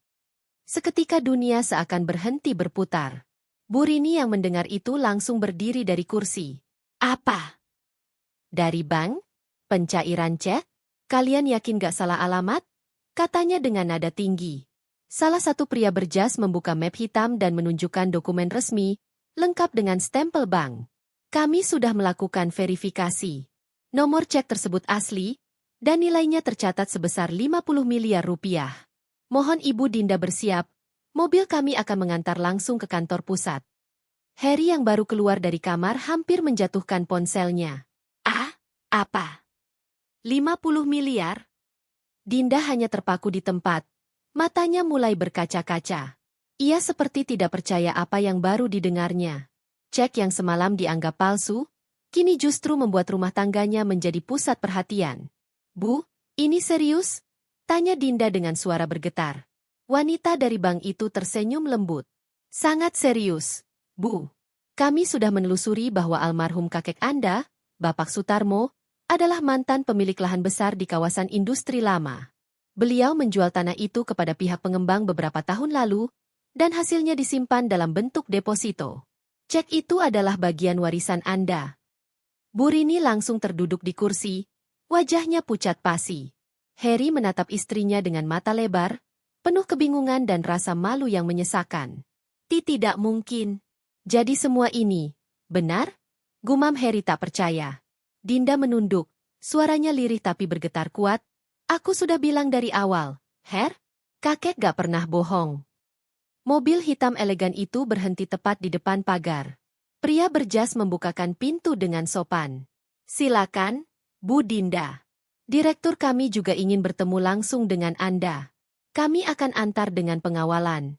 Seketika dunia seakan berhenti berputar. Bu Rini yang mendengar itu langsung berdiri dari kursi. Apa? Dari bank? Pencairan cek? Kalian yakin gak salah alamat? Katanya dengan nada tinggi. Salah satu pria berjas membuka map hitam dan menunjukkan dokumen resmi, lengkap dengan stempel bank. Kami sudah melakukan verifikasi. Nomor cek tersebut asli, dan nilainya tercatat sebesar 50 miliar rupiah. Mohon Ibu Dinda bersiap. Mobil kami akan mengantar langsung ke kantor pusat. Harry yang baru keluar dari kamar hampir menjatuhkan ponselnya. Ah, apa? 50 miliar? Dinda hanya terpaku di tempat. Matanya mulai berkaca-kaca. Ia seperti tidak percaya apa yang baru didengarnya. Cek yang semalam dianggap palsu, kini justru membuat rumah tangganya menjadi pusat perhatian. Bu, ini serius? Tanya Dinda dengan suara bergetar. Wanita dari bank itu tersenyum lembut. Sangat serius, Bu. Kami sudah menelusuri bahwa almarhum kakek Anda, Bapak Sutarmo, adalah mantan pemilik lahan besar di kawasan industri lama. Beliau menjual tanah itu kepada pihak pengembang beberapa tahun lalu, dan hasilnya disimpan dalam bentuk deposito. Cek itu adalah bagian warisan Anda. Bu Rini langsung terduduk di kursi, wajahnya pucat pasi. Harry menatap istrinya dengan mata lebar, penuh kebingungan dan rasa malu yang menyesakan. Tidak mungkin. Jadi semua ini, benar? Gumam Harry tak percaya. Dinda menunduk, suaranya lirih tapi bergetar kuat. Aku sudah bilang dari awal, Her, kakek gak pernah bohong. Mobil hitam elegan itu berhenti tepat di depan pagar. Pria berjas membukakan pintu dengan sopan. Silakan, Bu Dinda. Direktur kami juga ingin bertemu langsung dengan Anda. Kami akan antar dengan pengawalan.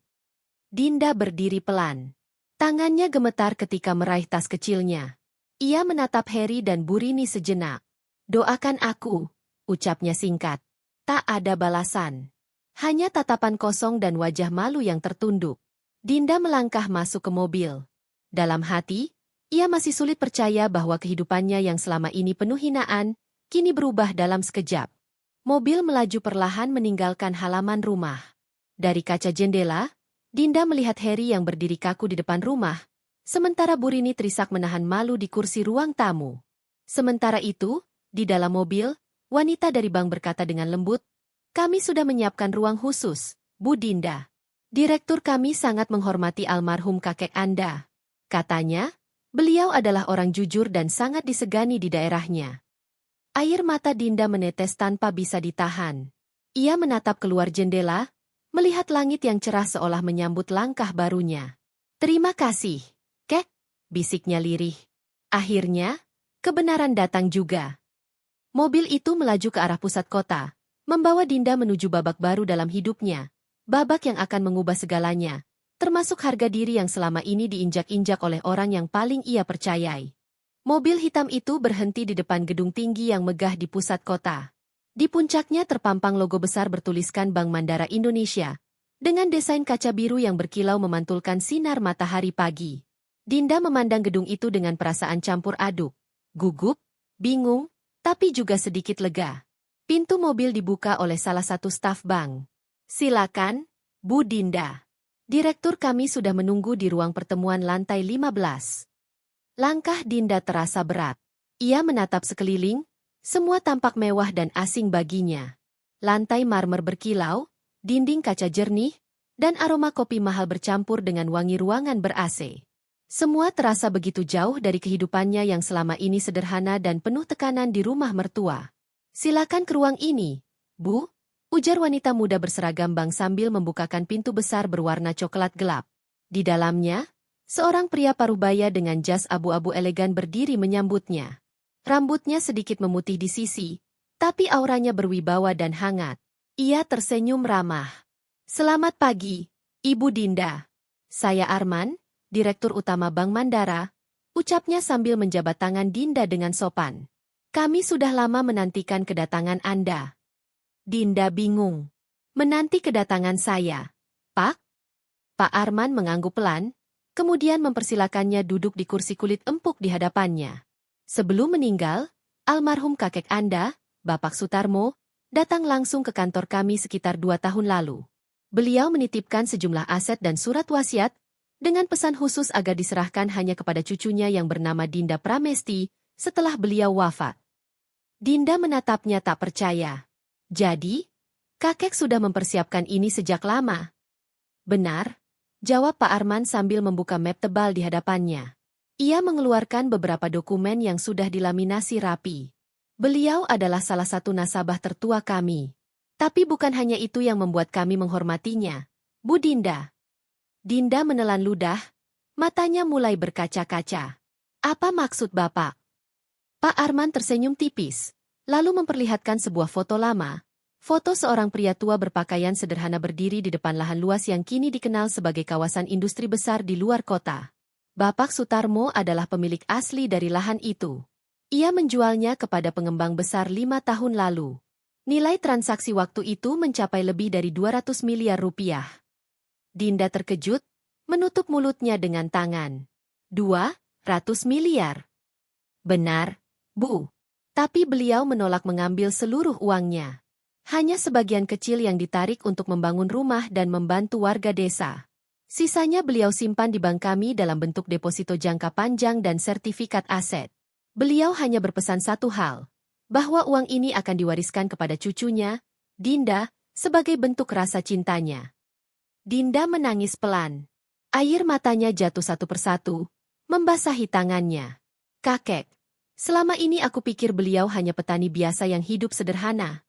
Dinda berdiri pelan. Tangannya gemetar ketika meraih tas kecilnya. Ia menatap Harry dan Bu Rini sejenak. Doakan aku, ucapnya singkat. Tak ada balasan. Hanya tatapan kosong dan wajah malu yang tertunduk. Dinda melangkah masuk ke mobil. Dalam hati, ia masih sulit percaya bahwa kehidupannya yang selama ini penuh hinaan, kini berubah dalam sekejap. Mobil melaju perlahan meninggalkan halaman rumah. Dari kaca jendela, Dinda melihat Harry yang berdiri kaku di depan rumah, sementara Bu Rini terisak menahan malu di kursi ruang tamu. Sementara itu, Di dalam mobil, wanita dari bank berkata dengan lembut, "Kami sudah menyiapkan ruang khusus, Bu Dinda. Direktur kami sangat menghormati almarhum kakek Anda. Katanya, beliau adalah orang jujur dan sangat disegani di daerahnya." Air mata Dinda menetes tanpa bisa ditahan. Ia menatap keluar jendela, melihat langit yang cerah seolah menyambut langkah barunya. "Terima kasih, Kek," bisiknya lirih. Akhirnya, kebenaran datang juga. Mobil itu melaju ke arah pusat kota, membawa Dinda menuju babak baru dalam hidupnya. Babak yang akan mengubah segalanya, termasuk harga diri yang selama ini diinjak-injak oleh orang yang paling ia percayai. Mobil hitam itu berhenti di depan gedung tinggi yang megah di pusat kota. Di puncaknya terpampang logo besar bertuliskan Bank Mandara Indonesia, dengan desain kaca biru yang berkilau memantulkan sinar matahari pagi. Dinda memandang gedung itu dengan perasaan campur aduk, gugup, bingung, tapi juga sedikit lega. Pintu mobil dibuka oleh salah satu staf bank. "Silakan, Bu Dinda. Direktur kami sudah menunggu di ruang pertemuan lantai 15. Langkah Dinda terasa berat. Ia menatap sekeliling, semua tampak mewah dan asing baginya. Lantai marmer berkilau, dinding kaca jernih, dan aroma kopi mahal bercampur dengan wangi ruangan ber-AC. Semua terasa begitu jauh dari kehidupannya yang selama ini sederhana dan penuh tekanan di rumah mertua. "Silakan ke ruang ini, Bu," ujar wanita muda berseragam bank sambil membukakan pintu besar berwarna coklat gelap. Di dalamnya, seorang pria parubaya dengan jas abu-abu elegan berdiri menyambutnya. Rambutnya sedikit memutih di sisi, tapi auranya berwibawa dan hangat. Ia tersenyum ramah. "Selamat pagi, Ibu Dinda. Saya Arman, Direktur Utama Bank Mandara," ucapnya sambil menjabat tangan Dinda dengan sopan. "Kami sudah lama menantikan kedatangan Anda." Dinda bingung. "Menanti kedatangan saya, Pak?" Pak Arman mengangguk pelan, kemudian mempersilakannya duduk di kursi kulit empuk di hadapannya. "Sebelum meninggal, almarhum kakek Anda, Bapak Sutarmo, datang langsung ke kantor kami sekitar 2 tahun lalu. Beliau menitipkan sejumlah aset dan surat wasiat, dengan pesan khusus agar diserahkan hanya kepada cucunya yang bernama Dinda Pramesti setelah beliau wafat." Dinda menatapnya tak percaya. "Jadi, kakek sudah mempersiapkan ini sejak lama?" "Benar," jawab Pak Arman sambil membuka map tebal di hadapannya. Ia mengeluarkan beberapa dokumen yang sudah dilaminasi rapi. "Beliau adalah salah satu nasabah tertua kami. Tapi bukan hanya itu yang membuat kami menghormatinya, Bu Dinda." Dinda menelan ludah, matanya mulai berkaca-kaca. "Apa maksud Bapak?" Pak Arman tersenyum tipis, lalu memperlihatkan sebuah foto lama. Foto seorang pria tua berpakaian sederhana berdiri di depan lahan luas yang kini dikenal sebagai kawasan industri besar di luar kota. Bapak Sutarmo adalah pemilik asli dari lahan itu. Ia menjualnya kepada pengembang besar 5 tahun lalu. Nilai transaksi waktu itu mencapai lebih dari 200 miliar rupiah. Dinda terkejut, menutup mulutnya dengan tangan. 200 miliar? "Benar, Bu. Tapi beliau menolak mengambil seluruh uangnya. Hanya sebagian kecil yang ditarik untuk membangun rumah dan membantu warga desa. Sisanya beliau simpan di bank kami dalam bentuk deposito jangka panjang dan sertifikat aset. Beliau hanya berpesan satu hal, bahwa uang ini akan diwariskan kepada cucunya, Dinda, sebagai bentuk rasa cintanya." Dinda menangis pelan. Air matanya jatuh satu persatu, membasahi tangannya. "Kakek, selama ini aku pikir beliau hanya petani biasa yang hidup sederhana."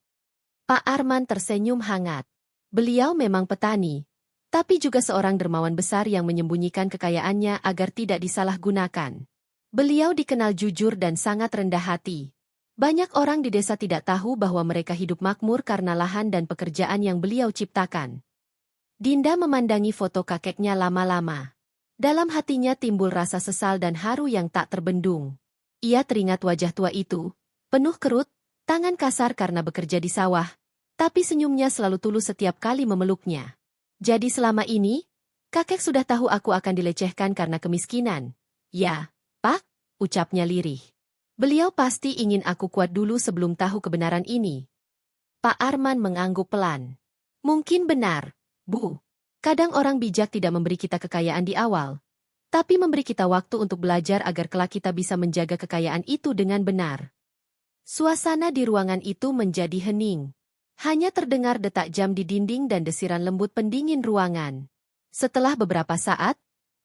Pak Arman tersenyum hangat. "Beliau memang petani, tapi juga seorang dermawan besar yang menyembunyikan kekayaannya agar tidak disalahgunakan. Beliau dikenal jujur dan sangat rendah hati. Banyak orang di desa tidak tahu bahwa mereka hidup makmur karena lahan dan pekerjaan yang beliau ciptakan." Dinda memandangi foto kakeknya lama-lama. Dalam hatinya timbul rasa sesal dan haru yang tak terbendung. Ia teringat wajah tua itu, penuh kerut, tangan kasar karena bekerja di sawah, tapi senyumnya selalu tulus setiap kali memeluknya. "Jadi selama ini, kakek sudah tahu aku akan dilecehkan karena kemiskinan." "Ya, Pak," ucapnya lirih. "Beliau pasti ingin aku kuat dulu sebelum tahu kebenaran ini." Pak Arman mengangguk pelan. "Mungkin benar, Bu. Kadang orang bijak tidak memberi kita kekayaan di awal, tapi memberi kita waktu untuk belajar agar kelak kita bisa menjaga kekayaan itu dengan benar." Suasana di ruangan itu menjadi hening. Hanya terdengar detak jam di dinding dan desiran lembut pendingin ruangan. Setelah beberapa saat,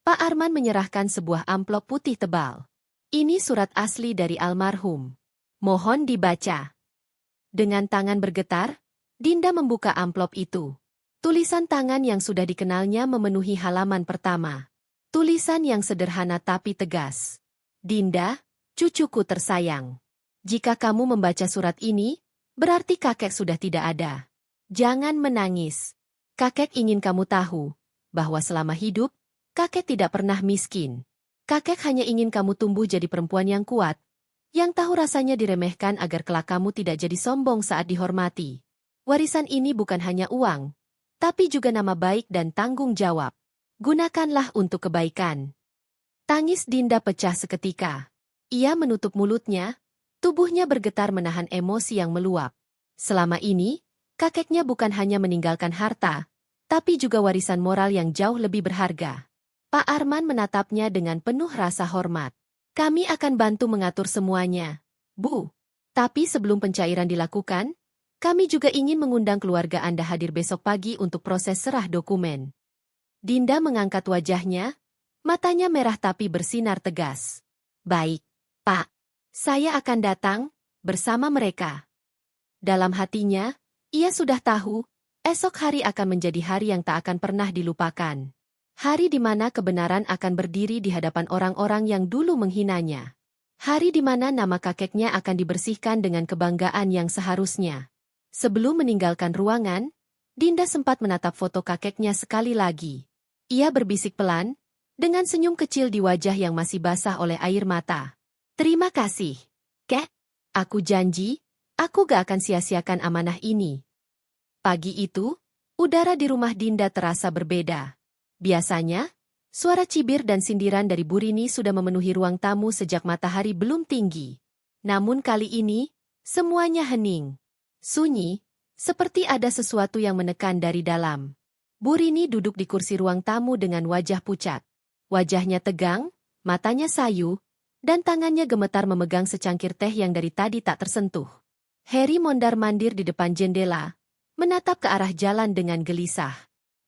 Pak Arman menyerahkan sebuah amplop putih tebal. Ini surat asli dari almarhum. Mohon dibaca. Dengan tangan bergetar, Dinda membuka amplop itu. Tulisan tangan yang sudah dikenalnya memenuhi halaman pertama. Tulisan yang sederhana tapi tegas. Dinda, cucuku tersayang. Jika kamu membaca surat ini, berarti kakek sudah tidak ada. Jangan menangis. Kakek ingin kamu tahu bahwa selama hidup, kakek tidak pernah miskin. Kakek hanya ingin kamu tumbuh jadi perempuan yang kuat, yang tahu rasanya diremehkan agar kelak kamu tidak jadi sombong saat dihormati. Warisan ini bukan hanya uang, tapi juga nama baik dan tanggung jawab. Gunakanlah untuk kebaikan. Tangis Dinda pecah seketika. Ia menutup mulutnya. Tubuhnya bergetar menahan emosi yang meluap. Selama ini, kakeknya bukan hanya meninggalkan harta, tapi juga warisan moral yang jauh lebih berharga. Pak Arman menatapnya dengan penuh rasa hormat. Kami akan bantu mengatur semuanya, Bu. Tapi sebelum pencairan dilakukan, kami juga ingin mengundang keluarga Anda hadir besok pagi untuk proses serah dokumen. Dinda mengangkat wajahnya, matanya merah tapi bersinar tegas. Baik, Pak. Saya akan datang bersama mereka. Dalam hatinya, ia sudah tahu, esok hari akan menjadi hari yang tak akan pernah dilupakan. Hari di mana kebenaran akan berdiri di hadapan orang-orang yang dulu menghinanya. Hari di mana nama kakeknya akan dibersihkan dengan kebanggaan yang seharusnya. Sebelum meninggalkan ruangan, Dinda sempat menatap foto kakeknya sekali lagi. Ia berbisik pelan, dengan senyum kecil di wajah yang masih basah oleh air mata. Terima kasih, Kek. Aku janji, aku gak akan sia-siakan amanah ini. Pagi itu, udara di rumah Dinda terasa berbeda. Biasanya, suara cibir dan sindiran dari Bu Rini sudah memenuhi ruang tamu sejak matahari belum tinggi. Namun kali ini, semuanya hening. Sunyi, seperti ada sesuatu yang menekan dari dalam. Bu Rini duduk di kursi ruang tamu dengan wajah pucat. Wajahnya tegang, matanya sayu, dan tangannya gemetar memegang secangkir teh yang dari tadi tak tersentuh. Heri mondar-mandir di depan jendela, menatap ke arah jalan dengan gelisah.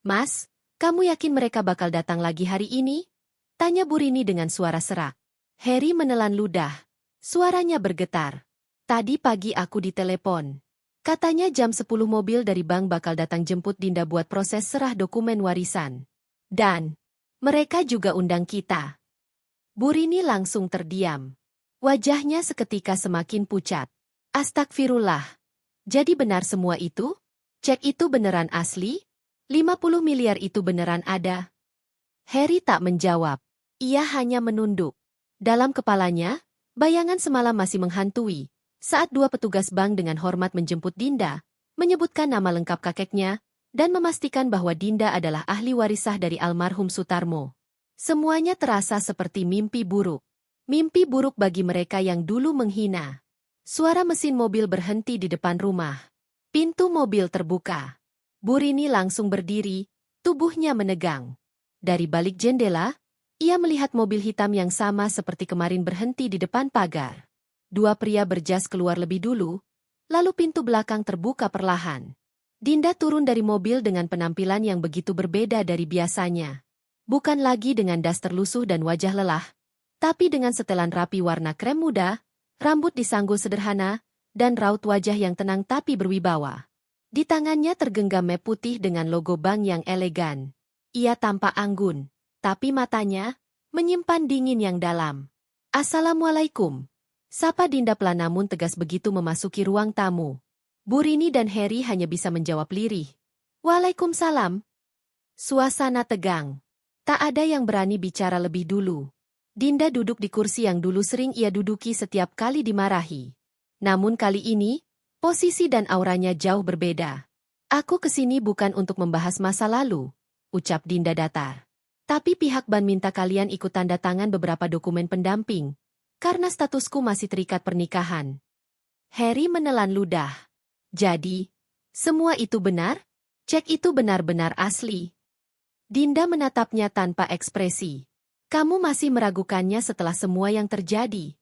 Mas, kamu yakin mereka bakal datang lagi hari ini? Tanya Bu Rini dengan suara serak. Heri menelan ludah. Suaranya bergetar. Tadi pagi aku ditelepon. Katanya jam 10 mobil dari bank bakal datang jemput Dinda buat proses serah dokumen warisan. Dan mereka juga undang kita. Bu Rini langsung terdiam. Wajahnya seketika semakin pucat. Astagfirullah. Jadi benar semua itu? Cek itu beneran asli? 50 miliar itu beneran ada? Heri tak menjawab. Ia hanya menunduk. Dalam kepalanya, bayangan semalam masih menghantui. Saat dua petugas bank dengan hormat menjemput Dinda, menyebutkan nama lengkap kakeknya, dan memastikan bahwa Dinda adalah ahli warisah dari almarhum Sutarmo. Semuanya terasa seperti mimpi buruk. Mimpi buruk bagi mereka yang dulu menghina. Suara mesin mobil berhenti di depan rumah. Pintu mobil terbuka. Bu Rini langsung berdiri, tubuhnya menegang. Dari balik jendela, ia melihat mobil hitam yang sama seperti kemarin berhenti di depan pagar. Dua pria berjas keluar lebih dulu, lalu pintu belakang terbuka perlahan. Dinda turun dari mobil dengan penampilan yang begitu berbeda dari biasanya. Bukan lagi dengan das terlusuh dan wajah lelah, tapi dengan setelan rapi warna krem muda, rambut disanggul sederhana, dan raut wajah yang tenang tapi berwibawa. Di tangannya tergenggam map putih dengan logo bank yang elegan. Ia tampak anggun, tapi matanya menyimpan dingin yang dalam. Assalamualaikum. Sapa Dinda pelan namun tegas begitu memasuki ruang tamu. Bu Rini dan Heri hanya bisa menjawab lirih. Waalaikumsalam. Suasana tegang. Tak ada yang berani bicara lebih dulu. Dinda duduk di kursi yang dulu sering ia duduki setiap kali dimarahi. Namun kali ini, posisi dan auranya jauh berbeda. Aku kesini bukan untuk membahas masa lalu, ucap Dinda datar. Tapi pihak bank minta kalian ikut tanda tangan beberapa dokumen pendamping, karena statusku masih terikat pernikahan. Heri menelan ludah. Jadi, semua itu benar? Cek itu benar-benar asli. Dinda menatapnya tanpa ekspresi. Kamu masih meragukannya setelah semua yang terjadi?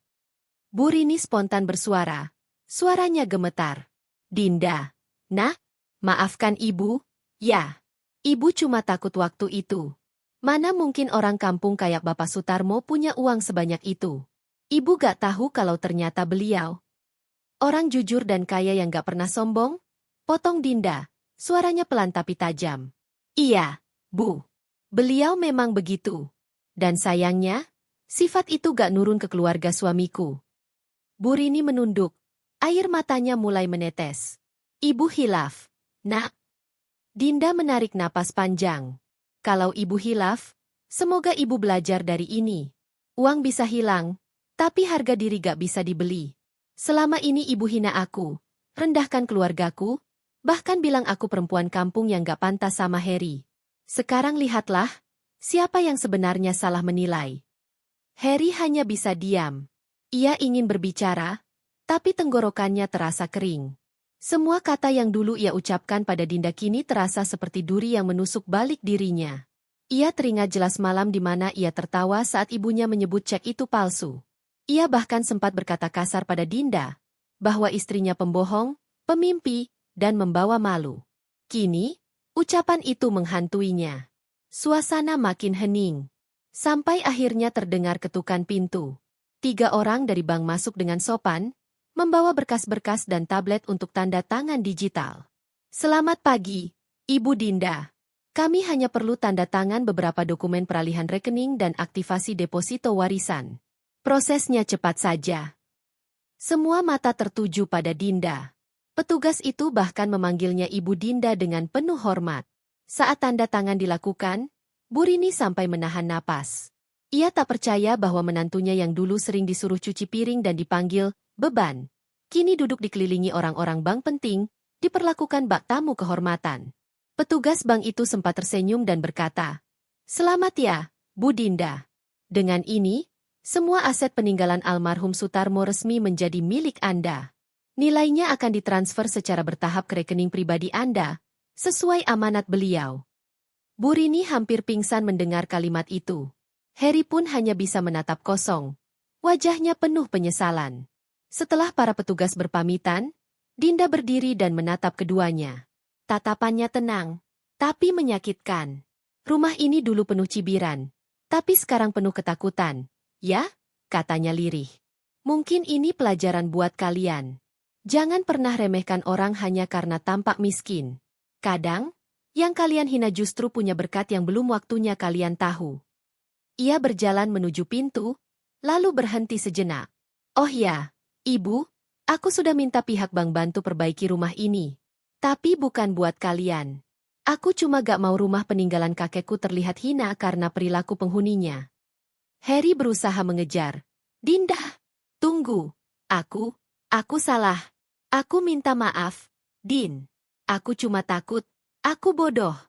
Bu Rini spontan bersuara. Suaranya gemetar. Dinda. Nah, maafkan ibu. Ya. Ibu cuma takut waktu itu. Mana mungkin orang kampung kayak Bapak Sutarmo punya uang sebanyak itu. Ibu gak tahu kalau ternyata beliau orang jujur dan kaya yang gak pernah sombong? Potong Dinda. Suaranya pelan tapi tajam. Iya, Bu. Beliau memang begitu. Dan sayangnya, sifat itu gak nurun ke keluarga suamiku. Bu Rini menunduk. Air matanya mulai menetes. Ibu hilaf. Nak. Dinda menarik napas panjang. Kalau ibu hilaf, semoga ibu belajar dari ini. Uang bisa hilang, tapi harga diri gak bisa dibeli. Selama ini ibu hina aku, rendahkan keluargaku, bahkan bilang aku perempuan kampung yang gak pantas sama Harry. Sekarang lihatlah, siapa yang sebenarnya salah menilai. Harry hanya bisa diam. Ia ingin berbicara, tapi tenggorokannya terasa kering. Semua kata yang dulu ia ucapkan pada Dinda kini terasa seperti duri yang menusuk balik dirinya. Ia teringat jelas malam di mana ia tertawa saat ibunya menyebut cek itu palsu. Ia bahkan sempat berkata kasar pada Dinda, bahwa istrinya pembohong, pemimpi, dan membawa malu. Kini, ucapan itu menghantuinya. Suasana makin hening. Sampai akhirnya terdengar ketukan pintu. 3 orang dari bank masuk dengan sopan, membawa berkas-berkas dan tablet untuk tanda tangan digital. Selamat pagi, Ibu Dinda. Kami hanya perlu tanda tangan beberapa dokumen peralihan rekening dan aktivasi deposito warisan. Prosesnya cepat saja. Semua mata tertuju pada Dinda. Petugas itu bahkan memanggilnya Ibu Dinda dengan penuh hormat. Saat tanda tangan dilakukan, Bu Rini sampai menahan napas. Ia tak percaya bahwa menantunya yang dulu sering disuruh cuci piring dan dipanggil beban, kini duduk dikelilingi orang-orang bank penting, diperlakukan bak tamu kehormatan. Petugas bank itu sempat tersenyum dan berkata, "Selamat ya, Bu Dinda. Dengan ini, semua aset peninggalan almarhum Sutarmo resmi menjadi milik Anda. Nilainya akan ditransfer secara bertahap ke rekening pribadi Anda, sesuai amanat beliau." Bu Rini hampir pingsan mendengar kalimat itu. Harry pun hanya bisa menatap kosong. Wajahnya penuh penyesalan. Setelah para petugas berpamitan, Dinda berdiri dan menatap keduanya. Tatapannya tenang, tapi menyakitkan. Rumah ini dulu penuh cibiran, tapi sekarang penuh ketakutan. Ya, katanya lirih. Mungkin ini pelajaran buat kalian. Jangan pernah remehkan orang hanya karena tampak miskin. Kadang, yang kalian hina justru punya berkat yang belum waktunya kalian tahu. Ia berjalan menuju pintu, lalu berhenti sejenak. Oh ya, Ibu, aku sudah minta pihak bank bantu perbaiki rumah ini. Tapi bukan buat kalian. Aku cuma gak mau rumah peninggalan kakekku terlihat hina karena perilaku penghuninya. Harry berusaha mengejar. Dinda, tunggu. Aku salah. Aku minta maaf, Din. Aku cuma takut. Aku bodoh.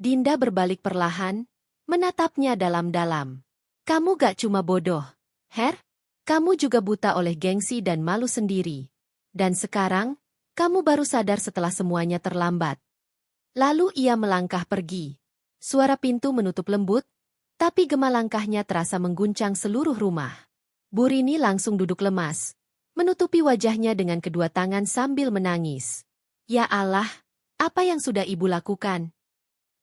Dinda berbalik perlahan, menatapnya dalam-dalam. Kamu gak cuma bodoh, Her? Kamu juga buta oleh gengsi dan malu sendiri. Dan sekarang, kamu baru sadar setelah semuanya terlambat. Lalu ia melangkah pergi. Suara pintu menutup lembut, tapi gema langkahnya terasa mengguncang seluruh rumah. Bu Rini langsung duduk lemas, menutupi wajahnya dengan kedua tangan sambil menangis. Ya Allah, apa yang sudah ibu lakukan?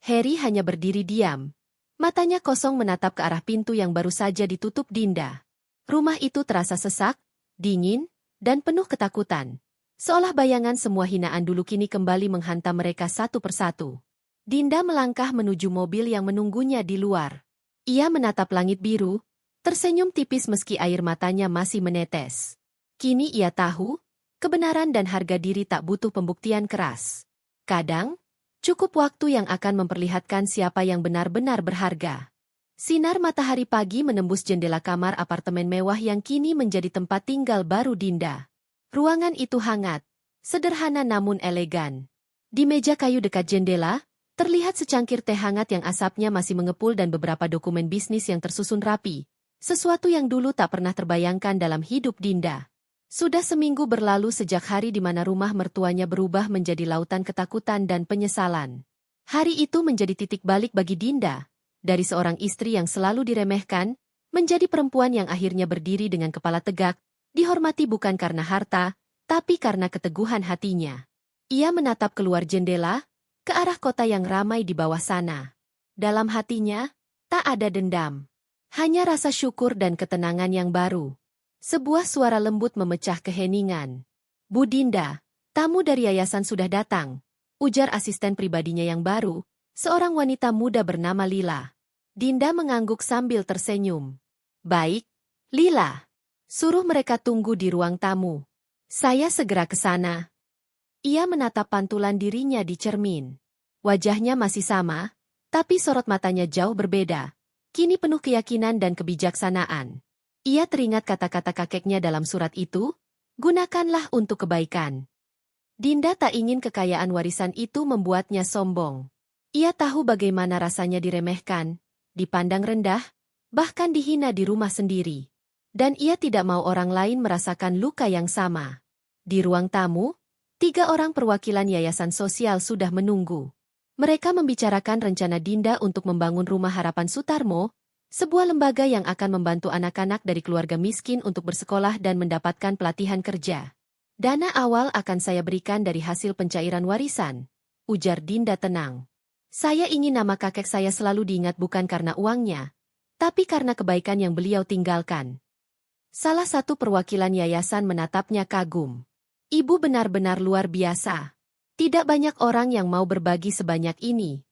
Harry hanya berdiri diam. Matanya kosong menatap ke arah pintu yang baru saja ditutup Dinda. Rumah itu terasa sesak, dingin, dan penuh ketakutan. Seolah bayangan semua hinaan dulu kini kembali menghantam mereka satu persatu. Dinda melangkah menuju mobil yang menunggunya di luar. Ia menatap langit biru, tersenyum tipis meski air matanya masih menetes. Kini ia tahu, kebenaran dan harga diri tak butuh pembuktian keras. Kadang, cukup waktu yang akan memperlihatkan siapa yang benar-benar berharga. Sinar matahari pagi menembus jendela kamar apartemen mewah yang kini menjadi tempat tinggal baru Dinda. Ruangan itu hangat, sederhana namun elegan. Di meja kayu dekat jendela, terlihat secangkir teh hangat yang asapnya masih mengepul dan beberapa dokumen bisnis yang tersusun rapi. Sesuatu yang dulu tak pernah terbayangkan dalam hidup Dinda. Sudah seminggu berlalu sejak hari di mana rumah mertuanya berubah menjadi lautan ketakutan dan penyesalan. Hari itu menjadi titik balik bagi Dinda. Dari seorang istri yang selalu diremehkan, menjadi perempuan yang akhirnya berdiri dengan kepala tegak, dihormati bukan karena harta, tapi karena keteguhan hatinya. Ia menatap keluar jendela, ke arah kota yang ramai di bawah sana. Dalam hatinya, tak ada dendam. Hanya rasa syukur dan ketenangan yang baru. Sebuah suara lembut memecah keheningan. Bu Dinda, tamu dari yayasan sudah datang, ujar asisten pribadinya yang baru, seorang wanita muda bernama Lila. Dinda mengangguk sambil tersenyum. Baik, Lila. Suruh mereka tunggu di ruang tamu. Saya segera ke sana. Ia menatap pantulan dirinya di cermin. Wajahnya masih sama, tapi sorot matanya jauh berbeda. Kini penuh keyakinan dan kebijaksanaan. Ia teringat kata-kata kakeknya dalam surat itu, gunakanlah untuk kebaikan. Dinda tak ingin kekayaan warisan itu membuatnya sombong. Ia tahu bagaimana rasanya diremehkan, dipandang rendah, bahkan dihina di rumah sendiri. Dan ia tidak mau orang lain merasakan luka yang sama. Di ruang tamu, 3 orang perwakilan yayasan sosial sudah menunggu. Mereka membicarakan rencana Dinda untuk membangun Rumah Harapan Sutarmo, sebuah lembaga yang akan membantu anak-anak dari keluarga miskin untuk bersekolah dan mendapatkan pelatihan kerja. Dana awal akan saya berikan dari hasil pencairan warisan, ujar Dinda tenang. Saya ingin nama kakek saya selalu diingat bukan karena uangnya, tapi karena kebaikan yang beliau tinggalkan. Salah satu perwakilan yayasan menatapnya kagum. Ibu benar-benar luar biasa. Tidak banyak orang yang mau berbagi sebanyak ini.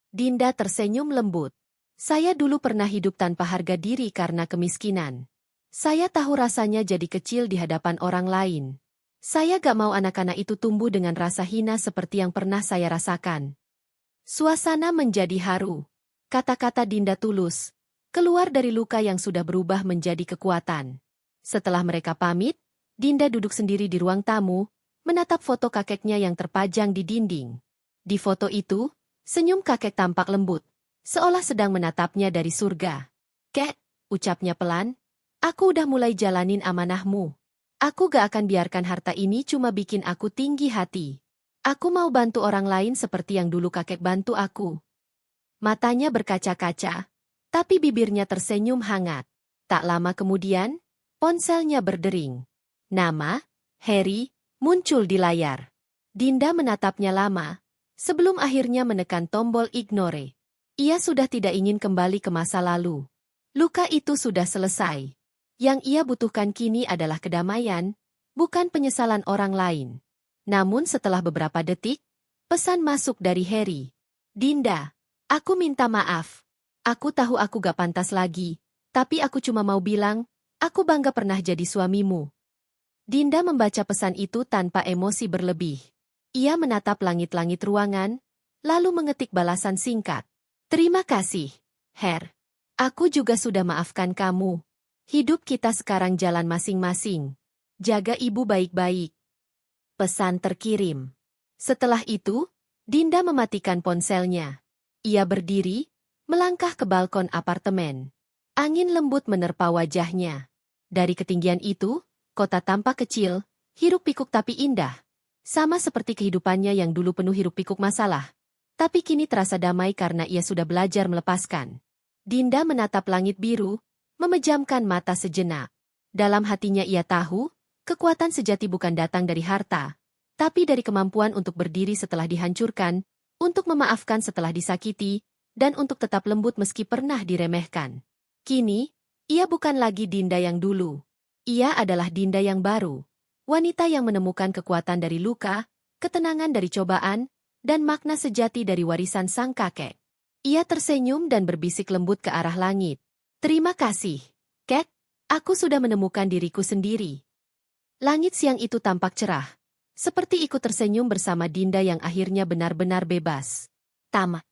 Dinda tersenyum lembut. Saya dulu pernah hidup tanpa harga diri karena kemiskinan. Saya tahu rasanya jadi kecil di hadapan orang lain. Saya gak mau anak-anak itu tumbuh dengan rasa hina seperti yang pernah saya rasakan. Suasana menjadi haru. Kata-kata Dinda tulus, keluar dari luka yang sudah berubah menjadi kekuatan. Setelah mereka pamit, Dinda duduk sendiri di ruang tamu, menatap foto kakeknya yang terpajang di dinding. Di foto itu, senyum kakek tampak lembut, seolah sedang menatapnya dari surga. Kek, ucapnya pelan, aku udah mulai jalanin amanahmu. Aku gak akan biarkan harta ini cuma bikin aku tinggi hati. Aku mau bantu orang lain seperti yang dulu kakek bantu aku. Matanya berkaca-kaca, tapi bibirnya tersenyum hangat. Tak lama kemudian, ponselnya berdering. Nama, Harry, muncul di layar. Dinda menatapnya lama, sebelum akhirnya menekan tombol ignore. Ia sudah tidak ingin kembali ke masa lalu. Luka itu sudah selesai. Yang ia butuhkan kini adalah kedamaian, bukan penyesalan orang lain. Namun setelah beberapa detik, pesan masuk dari Harry. Dinda, aku minta maaf. Aku tahu aku gak pantas lagi, tapi aku cuma mau bilang, aku bangga pernah jadi suamimu. Dinda membaca pesan itu tanpa emosi berlebih. Ia menatap langit-langit ruangan, lalu mengetik balasan singkat. Terima kasih, Her. Aku juga sudah maafkan kamu. Hidup kita sekarang jalan masing-masing. Jaga ibu baik-baik. Pesan terkirim. Setelah itu, Dinda mematikan ponselnya. Ia berdiri, melangkah ke balkon apartemen. Angin lembut menerpa wajahnya. Dari ketinggian itu, kota tampak kecil, hiruk-pikuk tapi indah. Sama seperti kehidupannya yang dulu penuh hiruk-pikuk masalah. Tapi kini terasa damai karena ia sudah belajar melepaskan. Dinda menatap langit biru, memejamkan mata sejenak. Dalam hatinya ia tahu, kekuatan sejati bukan datang dari harta, tapi dari kemampuan untuk berdiri setelah dihancurkan, untuk memaafkan setelah disakiti, dan untuk tetap lembut meski pernah diremehkan. Kini, ia bukan lagi Dinda yang dulu. Ia adalah Dinda yang baru. Wanita yang menemukan kekuatan dari luka, ketenangan dari cobaan, dan makna sejati dari warisan sang kakek. Ia tersenyum dan berbisik lembut ke arah langit. Terima kasih, Kek. Aku sudah menemukan diriku sendiri. Langit siang itu tampak cerah. Seperti ikut tersenyum bersama Dinda yang akhirnya benar-benar bebas. Tamat.